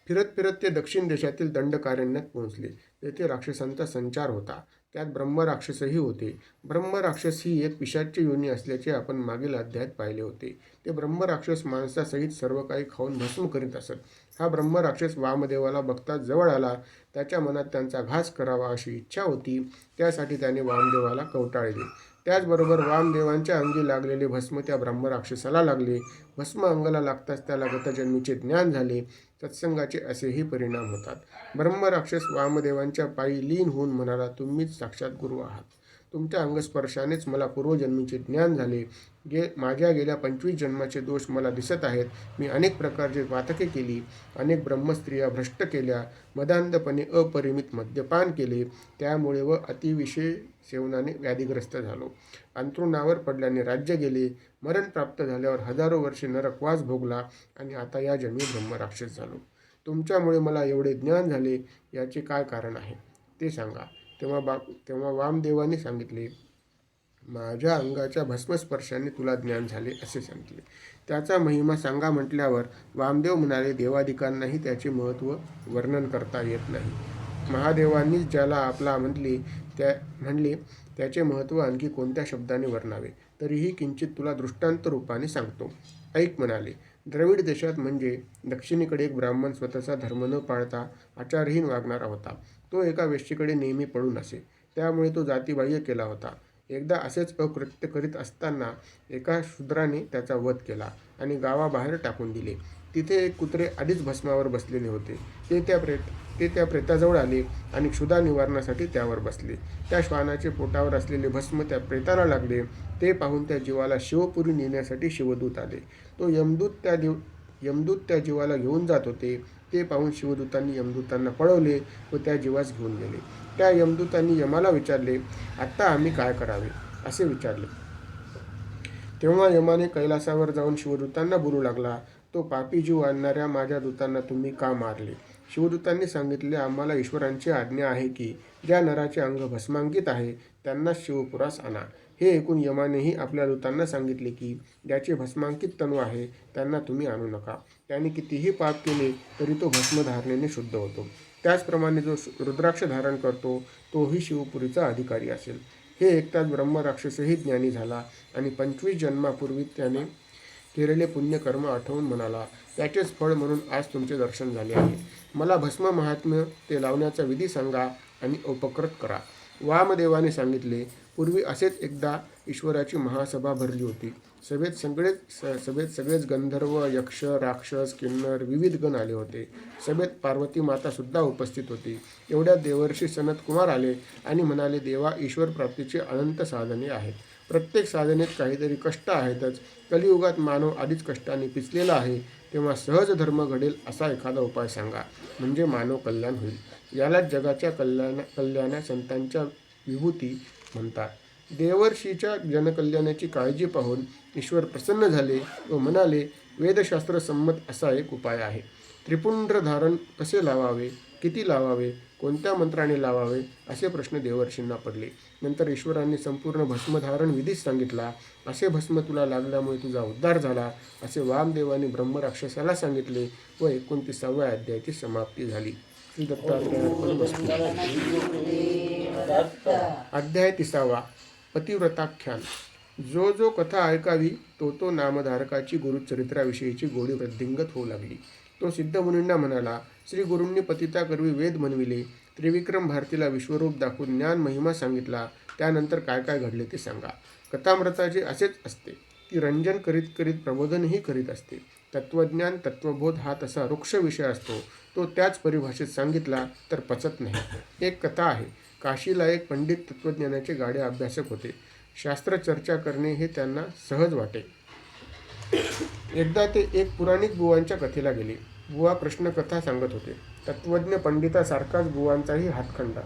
फिरत फिरत ते दक्षिण देशातील दंडकारण्यात पोहोचले. तेथे राक्षसांचा संचार होता. त्यात ब्रह्मराक्षसही होते. ब्रह्मराक्षस ही एक पिशाच्य योनी असल्याचे आपण मागील अध्यायात पाहिले होते. ते ब्रह्मराक्षस माणसासहित सर्व काही खाऊन भस्म करीत असत. हा ब्रह्मराक्षस वामदेवाला बघताच जवळ आला. त्याच्या मनात त्यांचा घास करावा अशी इच्छा होती. त्यासाठी त्याने वामदेवाला कवटाळले. त्याचबरोबर वामदेवांच्या अंगी लागलेले भस्म त्या ब्रह्मराक्षसाला लागले. भस्म अंगाला लागताच त्याला गतजन्मीचे ज्ञान झाले. सत्संगाचे असेही परिणाम होतात. ब्रह्मराक्षस वामदेवांच्या पायी लीन होऊन म्हणाला, तुम्हीच साक्षात गुरु आहात. तुमच्या अंगस्पर्शानेच मला पूर्वजन्मीचे ज्ञान झाले. माझ्या गेल्या 25 जन्माचे दोष मला दिसत आहेत. मी अनेक प्रकारची पातके केली, अनेक ब्रह्मस्त्रिया भ्रष्ट केल्या, मदांधपणे अपरिमित मद्यपान केले, त्यामुळे व अतिविषय सेवनाने व्याधिग्रस्त झालो. अंथरुणावर पडल्याने राज्य गेले, मरण प्राप्त झाल्यावर हजारो वर्षे नरकवास भोगला आणि आता या जन्मी ब्रह्मराक्षस झालो. तुमच्यामुळे मला एवढे ज्ञान झाले, याचे काय कारण आहे ते सांगा. तेव्हा वामदेवाने सांगितले, माझ्या अंगाच्या भस्मस्पर्शाने तुला ज्ञान झाले असे सांगितले. त्याचा महिमा सांगा म्हटल्यावर वामदेव म्हणाले, देवादिकांनाही त्याचे महत्त्व वर्णन करता येत नाही. महादेवांनीच ज्याला आपला म्हणले त्याचे महत्त्व आणखी कोणत्या शब्दाने वर्णावे? तरीही किंचित तुला दृष्टांत रूपाने सांगतो. ऐक म्हणाले. द्रविड देशात म्हणजे दक्षिणेकडे एक ब्राह्मण स्वतःचा धर्म न पाळता आचारहीन वागणारा होता. तो एका वेश्येकडे नेहमी पडून असे. त्यामुळे तो जातीबाह्य केला होता. एकदा असेच अकृत्य करीत असताना एका शूद्राने त्याचा वध केला आणि गावाबाहेर टाकून दिले. तिथे एक कुत्रे आधीच भस्मावर बसलेले होते. ते त्या प्रेताजवळ आले आणि क्षुधा निवारणासाठी त्यावर बसले. त्या श्वानाचे पोटावर असलेले भस्म त्या प्रेताला लागले. ते पाहून त्या जीवाला शिवपुरी नेण्यासाठी शिवदूत आले. तो यमदूत त्या जीवाला घेऊन जात होते. ते पाहून शिवदूतांनी यमदूतांना पळवले व त्या जीवास घेऊन गेले. त्या यमदूतांनी यमाला विचारले, आत्ता आम्ही काय करावे असे विचारले. तेव्हा यमाने कैलासावर जाऊन शिवदूतांना बोलू लागला, तो पापी जीव आणणाऱ्या माझ्या दूतांना तुम्ही का मारले? शिवदूतांनी सांगितले, आम्हाला ईश्वरांची आज्ञा आहे की ज्या नराचे अंग भस्मांकित आहे त्यांना शिवपुरास आणा. हे ऐकून यमानेही आपल्या दूतांना सांगितले की ज्याचे भस्मांकित तनू आहे त्यांना तुम्ही आणू नका. त्याने कितीही पाप केले तरी तो भस्मधारणेने शुद्ध होतो. त्याचप्रमाणे जो रुद्राक्ष धारण करतो तोही शिवपुरीचा अधिकारी असेल. हे ऐकताच ब्रह्मराक्षसही ज्ञानी झाला आणि 25 जन्मापूर्वी त्याने केलेले पुण्यकर्म आठवून म्हणाला, त्याचेच फळ म्हणून आज तुमचे दर्शन झाले आहे. मला भस्म महात्म्य ते लावण्याचा विधी सांगा आणि उपकृत करा. वामदेवाने सांगितले, पूर्वी असेच एकदा ईश्वराची महासभा भरली होती. सभेत सगळेच गंधर्व, यक्ष, राक्षस, किन्नर विविध गण आले होते. सभेत पार्वती माता सुद्धा उपस्थित होती. एवढ्या देवर्षी सनत कुमार आले आणि म्हणाले, देवा, ईश्वर प्राप्तीची अनंत साधने आहेत. प्रत्येक साधनेत काहीतरी कष्ट आहेतच. कलियुगात मानव आधीच कष्टाने पिचलेला आहे. तेव्हा सहज धर्म घडेल असा एखादा उपाय सांगा, म्हणजे मानव कल्याण होईल. यालाच जगाच्या कल्याणा संतांच्या विभूती म्हणतात. देवर्षीच्या जनकल्याणाची काळजी पाहून ईश्वर प्रसन्न झाले व म्हणाले, वेदशास्त्र संमत असा एक उपाय आहे. त्रिपुंड्र धारण कसे लावावे, किती लावावे, कोणत्या मंत्राने लावावे असे प्रश्न देवर्षींना पडले. नंतर ईश्वरांनी संपूर्ण भस्मधारण विधीच सांगितला. असे भस्म तुला लागल्यामुळे तुझा उद्धार झाला असे वामदेवाने ब्रह्मराक्षसाला सांगितले व 29व्या अध्यायाची समाप्ती झाली. श्री दत्तात्रेयार्पण वस्तु. अध्याय 30. पतिव्रताख्यान. जो जो कथा ऐकावी तो नामधारकाची गुरुचरित्राविषयीची गोडी वृद्धिंगत होऊ लागली. तो सिद्धमुनींना म्हणाला, श्री गुरूंनी पतिताकरवी वेद म्हणविले त्रिविक्रम भारतीला विश्वरूप दाखवून ज्ञान महिमा सांगितला. त्यानंतर काय काय घडले ते सांगा. कथामृताचे असेच असते, ती रंजन करीत करीत प्रबोधनही करीत असते. तत्त्वज्ञान तत्त्वबोध हा तसा वृक्ष विषय असतो, तो त्याच परिभाषेत सांगितला तर पचत नाही. एक कथा आहे. काशीला एक पंडित तत्त्वज्ञानाचे गाढे अभ्यासक होते. शास्त्र चर्चा करणे हे त्यांना सहज वाटे. एकदा ते एक पुराणिक बुवांच्या कथेला गेले. बुवा प्रश्नकथा सांगत होते. तत्त्वज्ञ पंडितासारखाच बुवांचाही हातखंडा.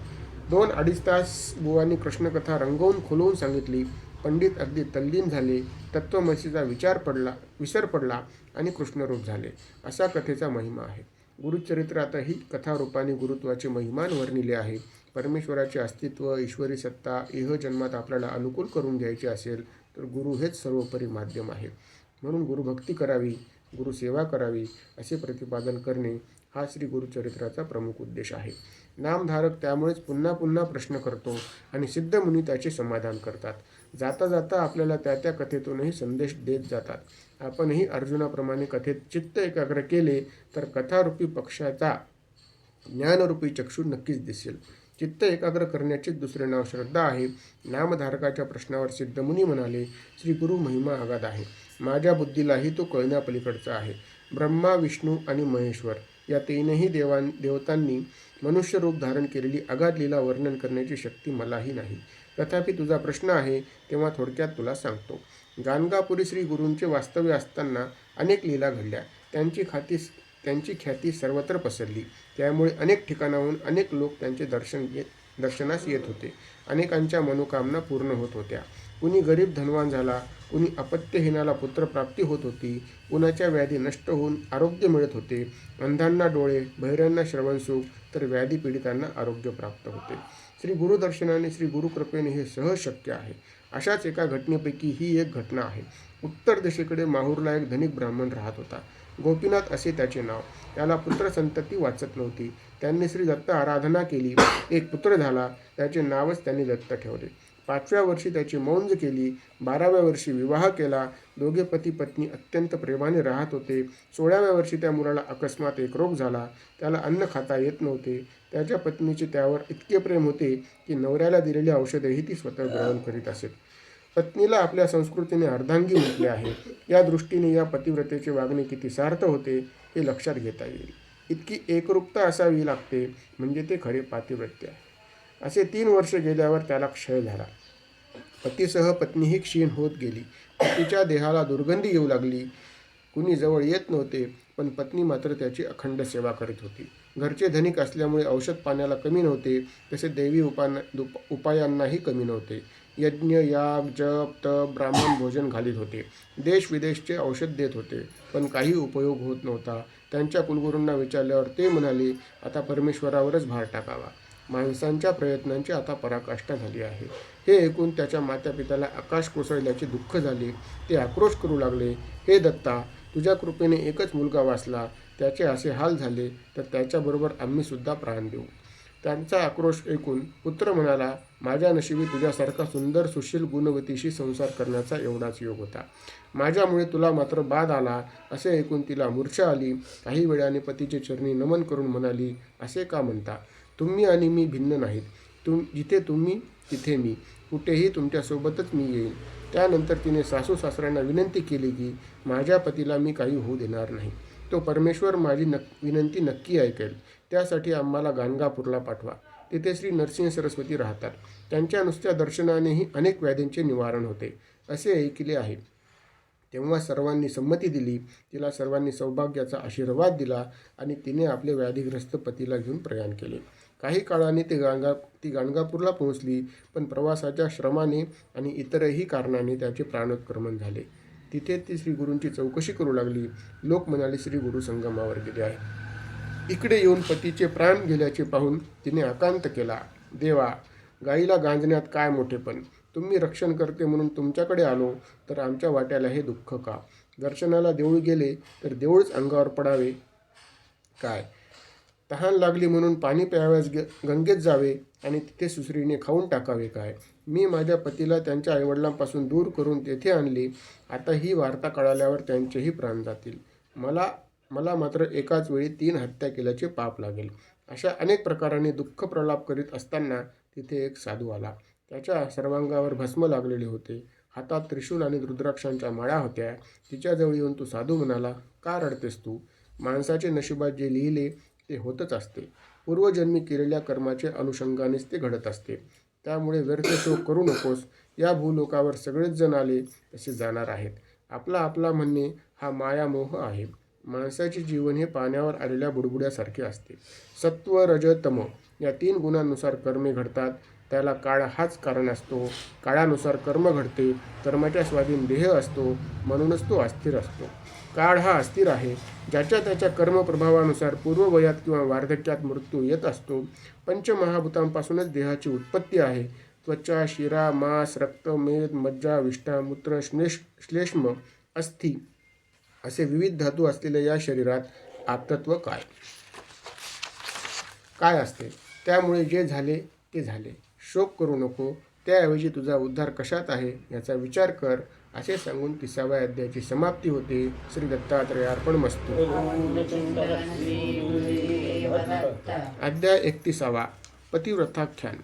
2-2.5 तास बुवांनी कृष्णकथा रंगवून खुलवून सांगितली. पंडित अगदी तल्लीन झाले. तत्त्वमसीचा विसर पडला आणि कृष्णरूप झाले. असा कथेचा महिमा आहे. गुरुचरित्रातही कथारूपाने गुरुत्वाचे महिमान वर्णिले आहे. परमेश्वराचे अस्तित्व, ईश्वरी सत्ता इह जन्मात आपल्याला अनुकूल करून घ्यायचे असेल तर गुरु हेच सर्वोपरी माध्यम आहे. म्हणून गुरुभक्ती करावी, गुरुसेवा करावी असे प्रतिपादन करणे हा श्री गुरुचरित्राचा प्रमुख उद्देश आहे. नामधारक त्यामुळेच पुन्हा पुन्हा प्रश्न करतो आणि सिद्धमुनी त्याचे समाधान करतात. जाता जाता आपल्याला त्या त्या कथेतूनही संदेश देत जातात. आपणही अर्जुनाप्रमाणे कथेत चित्त एकाग्र केले तर कथारूपी पक्षाचा ज्ञानरूपी चक्षु नक्कीच दिसेल. चित्त एकाग्र करण्याचे दुसरे नाव श्रद्धा आहे. नामधारकाच्या प्रश्नावर सिद्धमुनी म्हणाले, श्री गुरु महिमा आगाध आहे. माझ्या बुद्धीलाही तो कळण्यापलीकडचा आहे. ब्रह्मा, विष्णू आणि महेश्वर या तीनही देवतांनी मनुष्य रूप धारण केलेली अगाध लीला वर्णन करण्याची शक्ती मलाही नाही. तथापि तुझा प्रश्न आहे तेव्हा थोडक्यात तुला सांगतो. गाणगापुरी श्री गुरूंचे वास्तव्य असताना अनेक लीला घडल्या. त्यांची ख्याती सर्वत्र पसरली. त्यामुळे अनेक ठिकाणाहून अनेक लोक त्यांचे दर्शनास येत होते. अनेकांच्या मनोकामना पूर्ण होत होत्या. कुणी गरीब धनवान झाला, कुणी अपत्यहीनाला पुत्रप्राप्ती होत होती, कुणाच्या व्याधी नष्ट होऊन आरोग्य मिळत होते. अंधांना डोळे, बहिऱ्यांना श्रवणसुख तर व्याधी पीडितांना आरोग्य प्राप्त होते. श्री गुरुदर्शनाने, श्री गुरुकृपेने हे सहज शक्य आहे. अशाच एका घटनेपैकी ही एक घटना आहे. उत्तर दिशेकडे माहूरला एक धनिक ब्राह्मण राहत होता. गोपीनाथ असे त्याचे नाव. त्याला पुत्रसंतती वाचत नव्हती. त्यांनी श्री दत्त आराधना केली. एक पुत्र झाला. त्याचे नावच त्यांनी दत्त ठेवले. 5व्या वर्षी त्याची मौंज केली. 12व्या वर्षी विवाह केला. दोघे पती पत्नी अत्यंत प्रेमाने राहत होते. 16व्या वर्षी त्या मुलाला अकस्मात एक रोग झाला. त्याला अन्न खाता येत नव्हते. त्याच्या पत्नीचे त्यावर इतके प्रेम होते की नवऱ्याला दिलेली औषधेही ती स्वतः ग्रहण करीत असेल. पत्नीला आपल्या संस्कृतीने अर्धांगी म्हटले आहे. या दृष्टीने या पतिव्रतेचे वागणे किती सार्थ होते हे लक्षात घेता येईल. इतकी एकरूपता असावी लागते म्हणजे ते खरे पातिव्रत्य आहे. असे 3 वर्ष गेल्यावर त्याला क्षय झाला. पतीसह पत्नीही क्षीण होत गेली. पतीच्या देहाला दुर्गंधी येऊ लागली. कुणी जवळ येत नव्हते, पण पत्नी मात्र त्याची अखंड सेवा करीत होती. घरचे धनिक असल्यामुळे औषध पाण्याला कमी नव्हते, तसे दैवी उपायांनाही कमी नव्हते. यज्ञ, याग, जप, तप, ब्राह्मण भोजन घालीत होते. देश विदेशचे औषध देत होते, पण काही उपयोग होत नव्हता. त्यांच्या कुलगुरूंना विचारल्यावर ते म्हणाले, आता परमेश्वरावरच भार टाकावा. माणसांच्या प्रयत्नांची आता पराकाष्ठा झाली आहे. हे ऐकून त्याच्या मातापित्याला आकाश कोसळल्याचे दुःख झाले. ते आक्रोश करू लागले, हे दत्ता, तुझ्या कृपेने एकच मुलगा वाचला. त्याचे असे हाल झाले तर त्याच्याबरोबर आम्ही सुद्धा प्राण देऊ. त्यांचा आक्रोश ऐकून पुत्र म्हणाला, माझ्या नशिबी तुझ्यासारखा सुंदर सुशील गुणवतीशी संसार करण्याचा एवढाच योग होता. माझ्यामुळे तुला मात्र बाध आला. असे ऐकून तिला मूर्छा आली. काही वेळाने पतीचे चरणी नमन करून म्हणाली, असे का म्हणता? तुम्ही आणि मी भिन्न नाहीत. जिथे तुम्ही तिथे मी. कुठेही तुमच्यासोबतच मी येईन. त्यानंतर तिने सासू सासऱ्यांना विनंती केली की माझ्या पतीला मी काही होऊ देणार नाही. तो परमेश्वर माझी विनंती नक्की ऐकेल. त्यासाठी आम्हाला गाणगापूरला पाठवा. तिथे श्री नरसिंह सरस्वती राहतात. त्यांच्या नुसत्या दर्शनानेही अनेक व्याधींचे निवारण होते असे ऐकले आहे. तेव्हा सर्वांनी संमती दिली. तिला सर्वांनी सौभाग्याचा आशीर्वाद दिला आणि तिने आपले व्याधीग्रस्त पतीला घेऊन प्रयाण केले. काही काळाने ती गाणगापूरला पोहोचली, पण प्रवासाच्या श्रमाने आणि इतरही कारणाने त्याचे प्राणोत्क्रमण झाले. तिथे ती श्री गुरूंची चौकशी करू लागली. लोक म्हणाले, श्री गुरु संगमावर गेले आहे. इकडे येऊन पतीचे प्राण गेल्याचे पाहून तिने आकांत केला, देवा, गाईला गांजण्यात काय मोठेपण. तुम्ही रक्षण करते म्हणून तुमच्याकडे आलो, तर आमच्या वाट्याला हे दुःख का? दर्शनाला देऊळ गेले तर देऊळच अंगावर पडावे काय? तहान लागली म्हणून पाणी प्यावयास गंगेत जावे आणि तिथे सुसरीने खाऊन टाकावे काय? मी माझ्या पतीला त्यांच्या आईवडिलांपासून दूर करून तेथे आणले. आता ही वार्ता कळाल्यावर त्यांचेही प्राण जातील. मला मात्र एकाच वेळी 3 हत्या केल्याचे पाप लागेल. अशा अनेक प्रकारांनी दुःख प्रलाप करीत असताना तिथे एक साधू आला. त्याच्या सर्वांगावर भस्म लागलेले होते. हातात त्रिशूल आणि रुद्राक्षांच्या माळा होत्या. तिच्याजवळ येऊन तो साधू म्हणाला, का रडतेस तू? माणसाचे नशिबात जे लिहिले ते होतच असते. पूर्वजन्मी केलेल्या कर्माचे अनुषंगानेच ते घडत असते. त्यामुळे व्यर्थ शोक करू नकोस. या भूलोकावर सगळेच जण आले तसे जाणार आहेत. आपला आपला म्हणणे हा मायामोह आहे. माणसाचे जीवन हे पाण्यावर आलेल्या बुडबुड्यासारखे असते. सत्व रज तम या 3 गुणांनुसार कर्मे घडतात. त्याला काळ हाच कारण असतो. काळानुसार कर्म घडते. कर्माच्या स्वाधीन देह असतो, म्हणूनच तो अस्थिर असतो. काळ हा अस्थिर आहे. ज्याच्या त्याच्या कर्मप्रभावानुसार पूर्ववयात किंवा वार्धक्यात मृत्यू येत असतो. पंचमहाभूतांपासूनच देहाची उत्पत्ती आहे. त्वचा, शिरा, मांस, रक्त, मेद, मज्जा, विष्ठा, मूत्र, श्लेष्म, अस्थि असे विविध धातू असलेल्या या शरीरात आत्तत्व काय असते? त्यामुळे जे झाले ते झाले. शोक करू नको. त्याऐवजी तुझा उद्धार कशात आहे याचा विचार कर, असे सांगून 30व्या अध्यायाची समाप्ती होते. श्री दत्तात्रेयार्पणमस्तु. अध्याय 31. पतिव्रताख्यान.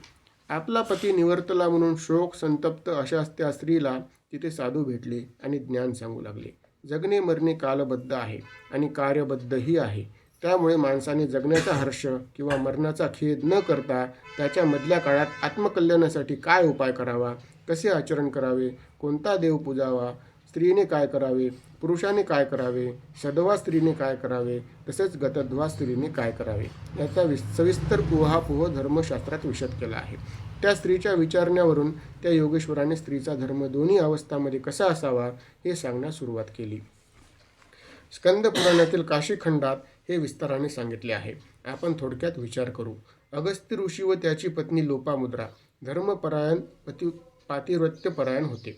आपला पती निवर्तला म्हणून शोक संतप्त अशा त्या स्त्रीला तिथे साधू भेटले आणि ज्ञान सांगू लागले. जगणे मरणे कालबद्ध आहे आणि कार्यबद्धही आहे. त्यामुळे माणसाने जगण्याचा हर्ष किंवा मरणाचा खेद न करता त्याच्या मधल्या काळात आत्मकल्याणासाठी काय उपाय करावा, कसे आचरण करावे, कोणता देव पूजावा, स्त्रीने काय करावे, पुरुषाने काय करावे, सदवा स्त्रीने काय करावे, तसेच गतध्वा स्त्रीने काय करावे याचा सविस्तर उहापोह धर्मशास्त्रात विशद केला आहे. त्या स्त्रीच्या विचारण्यावरून त्या योगेश्वराने स्त्रीचा धर्म दोन्ही अवस्थांमध्ये कसा असावा हे सांगण्यास सुरुवात केली. स्कंद पुराणातील काशीखंडात हे विस्ताराने सांगितले आहे. आपण थोडक्यात विचार करू. अगस्त्य ऋषी व त्याची पत्नी लोपामुद्रा धर्मपरायण पातिव्रत्यपरायण होते.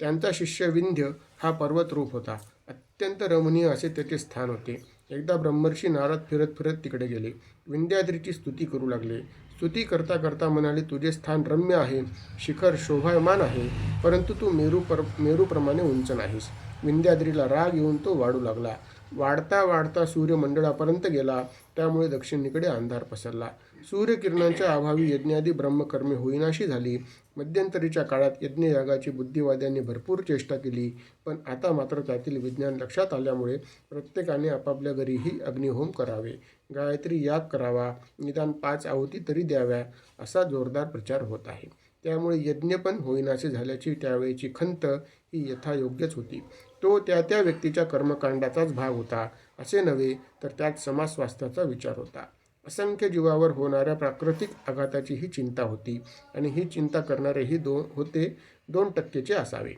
त्यांचा शिष्य विंध्य हा पर्वतरूप होता. अत्यंत रमणीय असे त्याचे स्थान होते. एकदा ब्रह्मर्षी नारद फिरत फिरत तिकडे गेले. विंध्याद्रीची स्तुती करू लागले. स्तुती करता करता म्हणाले, तुझे स्थान रम्य आहे, शिखर शोभायमान आहे, परंतु तू मेरूप्रमाणे उंच नाहीस. विंध्याद्रीला राग येऊन तो वाढू लागला. वाढता वाढता सूर्यमंडळापर्यंत गेला. त्यामुळे दक्षिणेकडे अंधार पसरला. सूर्यकिरणांच्या अभावी यज्ञादी ब्रह्मकर्मे होईनाशी झाली. मध्यंतरीच्या काळात यज्ञयागाची बुद्धिवाद्यांनी भरपूर चेष्टा केली, पण आता मात्र त्यातील विज्ञान लक्षात आल्यामुळे प्रत्येकाने आपापल्या घरीही अग्निहोम करावे, गायत्री याग करावा, निदान 5 आहुती तरी द्याव्या, असा जोरदार प्रचार होत आहे. त्यामुळे यज्ञ पण होईनासे झाल्याची त्यावेळची खंत ही यथायोग्यच होती. तो त्या व्यक्तीच्या कर्मकांडाचाच भाग होता असे नव्हे, तर त्यात समाज स्वास्थ्याचा विचार होता. असंख्य जीवावर होणाऱ्या प्राकृतिक आघाताची ही चिंता होती आणि ही चिंता करणारेही 2% असावे.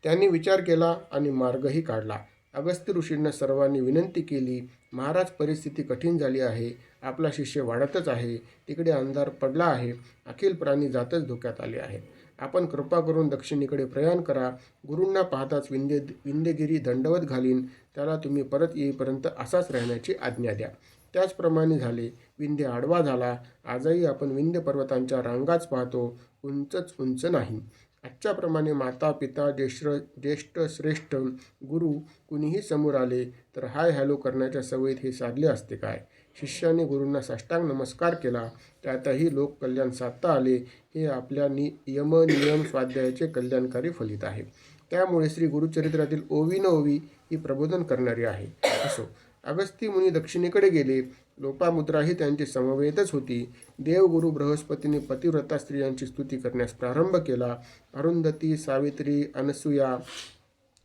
त्यांनी विचार केला आणि मार्गही काढला. अगस्त्य ऋषींना सर्वांनी विनंती केली, महाराज, परिस्थिती कठीण झाली आहे. आपला शिष्य वाढतच आहे. तिकडे अंधार पडला आहे. अखिल प्राणी जातच धोक्यात आले आहेत. आपण कृपा करून दक्षिणेकडे प्रयाण करा. गुरूंना पाहताच विंध्यगिरी दंडवत घालीन. त्याला तुम्ही परत येईपर्यंत असाच राहण्याची आज्ञा द्या. त्याचप्रमाणे झाले. विंध्य आडवा झाला. आजही आपण विंध्य पर्वतांच्या रांगाच पाहतो, उंचच उंच नाही. आजच्याप्रमाणे माता, पिता, ज्येष्ठ, श्रेष्ठ, गुरु कुणीही समोर आले तर हाय हॅलो करण्याच्या सवयीत हे साधले असते काय? शिष्याने गुरूंना साष्टांग नमस्कार केला. त्यातही लोक कल्याण साधता आले. हे आपल्या नियम स्वाध्यायाचे कल्याणकारी फलित आहे. त्यामुळे श्री गुरुचरित्रातील ओवी न ओवी ही प्रबोधन करणारी आहे. असो, अगस्ती मुनी दक्षिणेकडे गेले. लोपामुद्राही त्यांची समवेतच होती. देवगुरु बृहस्पतीने पतिव्रता स्त्रियांची स्तुती करण्यास प्रारंभ केला. अरुंधती, सावित्री, अनसूया,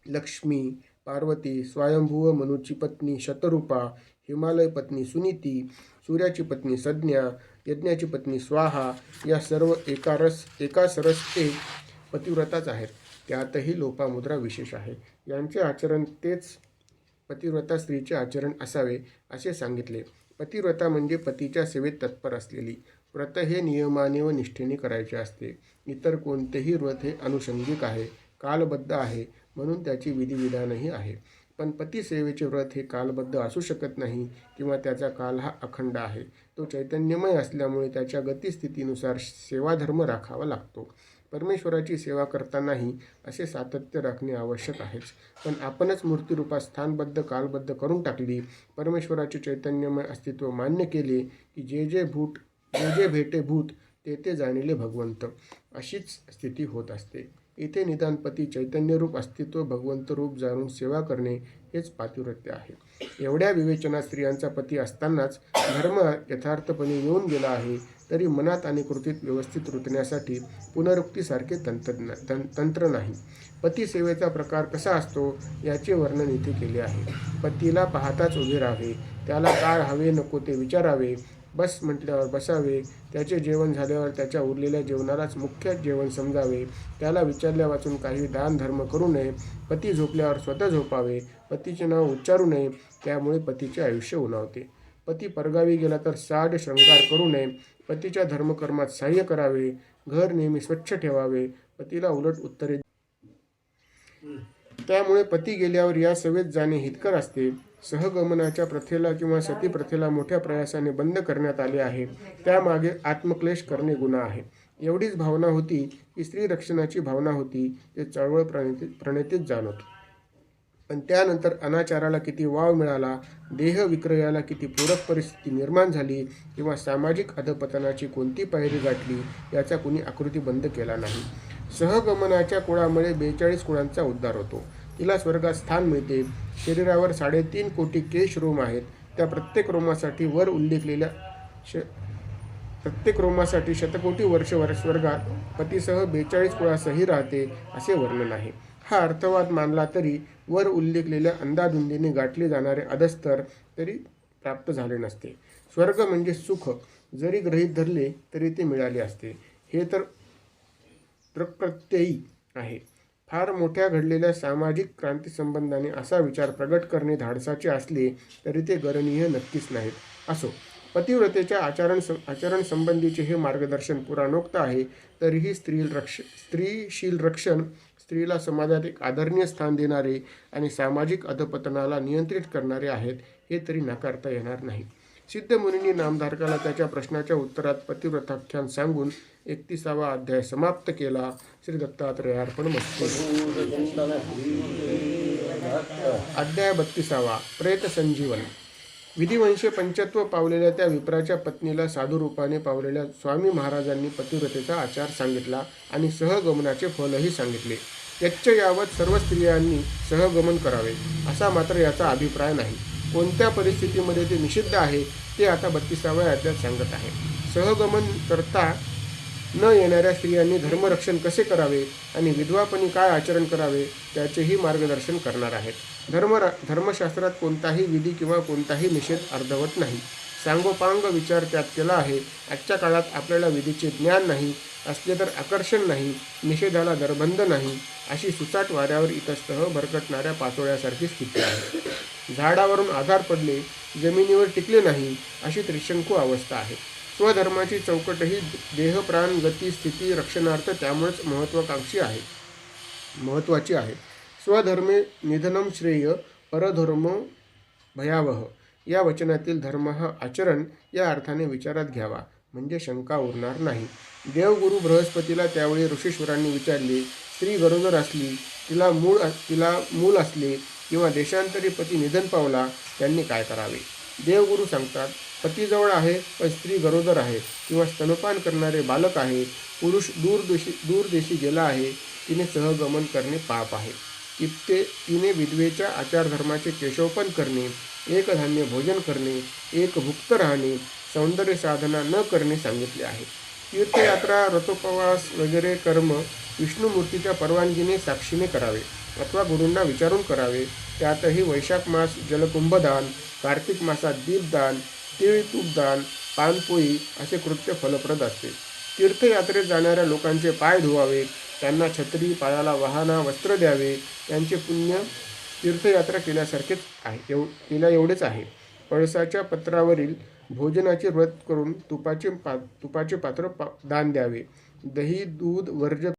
लक्ष्मी, पार्वती, स्वयंभुव मनुची पत्नी शतरूपा, हिमालय पत्नी सुनीती, सूर्याची पत्नी सज्ञा, यज्ञाची पत्नी स्वाहा या सर्व एकासरस एक पतिव्रताच आहेत. त्यातही लोपामुद्रा विशेष आहे. यांचे आचरण तेच पतिव्रता स्त्रीचे आचरण असावे असे सांगितले. पतिव्रता म्हणजे पतीच्या सेवेत तत्पर असलेली. व्रत हे नियमाने व निष्ठेने करायचे असते. इतर कोणतेही व्रत हे अनुषंगिक आहे, कालबद्ध आहे, म्हणून त्याची विधिविधानही आहे. पण पतिसेवेचे व्रत हे कालबद्ध असू शकत नाही किंवा त्याचा काल हा अखंड आहे. तो चैतन्यमय असल्यामुळे त्याच्या गतिस्थितीनुसार सेवाधर्म राखावा लागतो. परमेश्वराची सेवा करतानाही असे सातत्य राखणे आवश्यक आहेच. पण आपणच मूर्तिरूपात स्थानबद्ध कालबद्ध करून टाकली, परमेश्वराचे चैतन्यमय अस्तित्व मान्य केले की जे जे भेटे भूत ते ते जाणिले भगवंत, अशीच स्थिती होत असते. इथे निदान पती चैतन्यरूप अस्तित्व भगवंत रूप जाणून सेवा करणे हेच पातिव्रत्य आहे. एवढ्या विवेचनात स्त्रियांचा पती असतानाच धर्म यथार्थपणे येऊन गेला आहे, तरी मनात आणि कृतीत व्यवस्थित रुतण्यासाठी पुनरुक्तीसारखे तंत्र नाही. पती सेवेचा प्रकार कसा असतो याचे वर्णन इथे केले आहे. पतीला पाहताच उभे राहावे, त्याला काय हवे नको ते विचारावे, बस म्हटल्यावर बसावे, त्याचे जेवण झाल्यावर त्याच्या उरलेल्या जेवणालाच मुख्य जेवण समजावे, त्याला विचारल्या वाचून काही दान धर्म करू नये, पती झोपल्यावर स्वतः झोपावे, पतीचे नाव उच्चारू नये, त्यामुळे पतीचे आयुष्य उणावते. पती परगावी गेला तर साज शृंगार करू नये, पतीच्या धर्मकर्मात सहाय्य करावे, घर नेहमी स्वच्छ ठेवावे, पतीला उलट उत्तरे. त्यामुळे पती गेल्यावर या सवेत जाणे हितकर असते. सहगमनाच्या प्रथेला किंवा सती प्रथेला मोठ्या प्रयासाने बंद करण्यात आले आहे. त्यामागे आत्मक्लेश करणे गुन्हा आहे. एवढीच भावना होती की स्त्री रक्षणाची भावना होती, ते चळवळ प्रणेतीत जाणवत. पण त्यानंतर अनाचाराला किती वाव मिळाला, देह विक्रयाला किती पूरक परिस्थिती निर्माण झाली किंवा सामाजिक अधपतनाची कोणती पायरी गाठली याचा कुणी आकृतीबंध केला नाही. सहगमनाच्या कुळामुळे 42 कुळांचा उद्धार होतो. तिला स्वर्गात स्थान मिळते. शरीरावर 3.5 कोटी केश रोम आहेत. त्या प्रत्येक रोमासाठी वर उल्लेखलेल्या प्रत्येक रोमासाठी शतकोटी वर्ष स्वर्गात पतीसह 42 कुळासही राहते असे वर्णन आहे. हा अर्थवाद मानला तरी वर उल्लेखलेल्या अंदाधुंदीने गाठले जाणारे अधस्तर तरी प्राप्त झाले नसते. स्वर्ग म्हणजे सुख जरी गृहीत धरले तरी ते मिळाले असते, हे तर प्रत्ययी आहे. फार मोठ्या घडलेल्या सामाजिक क्रांतीसंबंधाने असा विचार प्रगट करणे धाडसाचे असले तरी ते गणनीय नक्कीच नाहीत. असो, पतिव्रतेच्या आचरण संबंधीचे हे मार्गदर्शन पुराणोक्त आहे, तरीही स्त्रीशील रक्षण, स्त्रीला समाजात एक आदरणीय स्थान देणारे आणि सामाजिक अधपतनाला नियंत्रित करणारे आहेत, हे तरी नाकारता येणार नाही. सिद्ध मुनींनी नामधारकाला त्याच्या प्रश्नाच्या उत्तरात पतिव्रताख्यान सांगून 31वा अध्याय समाप्त केला. श्री दत्तात्रेयार्पणमस्तु. अध्याय 32. प्रेत संजीवन. विधिवंशे पंचत्व पावलेल्या त्या विप्राच्या पत्नीला साधुरूपाने पावलेल्या स्वामी महाराजांनी पतिव्रतेचा आचार सांगितला आणि सहगमनाचे फलही सांगितले. यच्च यावत सर्व स्त्रियांनी सहगमन करावे असा मात्र याचा अभिप्राय नाही. कोणत्या परिस्थितीमध्ये ते निषिद्ध आहे ते आता 32व्या अध्यायात सांगत आहे. सहगमन करता न येणाऱ्या स्त्रियांनी धर्मरक्षण कसे करावे आणि विधवापणी काय आचरण करावे त्याचेही मार्गदर्शन करणार आहेत. धर्मशास्त्रात कोणताही विधी किंवा कोणताही निषेध अर्धवट नाही. सांगोपांग विचार त्यात केला आहे. आजच्या काळात आपल्याला विधीचे ज्ञान नाही, असले तर आकर्षण नाही, निषेधाला दरबंध नाही, अशी सुसाट वाऱ्यावर इतस्तः भरकटणाऱ्या पाचोळ्यासारखी स्थिती आहे. झाडावरून आधार पडले, जमिनीवर टिकले नाही, अशी त्रिशंकू अवस्था आहे. स्वधर्माची चौकटही देह प्राण गती स्थिती रक्षणार्थ त्यामुळेच महत्त्वाची आहे. स्वधर्मे निधनम श्रेय परधर्मो भयावह या वचनातील धर्म हा आचरण या अर्थाने विचारात घ्यावा, म्हणजे शंका उरणार नाही. देवगुरु बृहस्पतीला त्यावेळी ऋषीश्वरांनी विचारले, स्त्री गरोदर असली, तिला मूल असले किंवा देशांतरी पती निधन पावला, त्यांनी काय करावे? देवगुरु सांगतात, पतीजवळ आहे पण स्त्री गरोदर आहे किंवा स्तनपान करणारे बालक आहे, पुरुष दूरदेशी गेला आहे, तिने सहगमन करणे पाप आहे. तिने विधवेच्या आचारधर्माचे केशवपन करणे, एकधान्य भोजन करणे, एकभुक्त राहणे, सौंदर्य साधना न करणे सांगितले आहे. तीर्थयात्रा व्रतोपवास वगैरे कर्म विष्णुमूर्तीच्या परवानगीने साक्षीने करावे अथवा गुरूंना विचारून करावे. त्यातही वैशाख मास जलकुंभदान, कार्तिक मासात दीपदान, तीळ तूपदान, पानपोळी असे कृत्य फलप्रद असते. तीर्थयात्रेत जाणाऱ्या लोकांचे पाय धुवावे, त्यांना छत्री, पायाला वाहना, वस्त्र द्यावे, यांचे पुण्य तीर्थयात्रा केल्यासारखेच आहे एवढेच आहे. पळसाच्या पत्रावरील भोजनाचे व्रत करून तुपाचे पात्र दान द्यावे. दही दूध वर्ज्य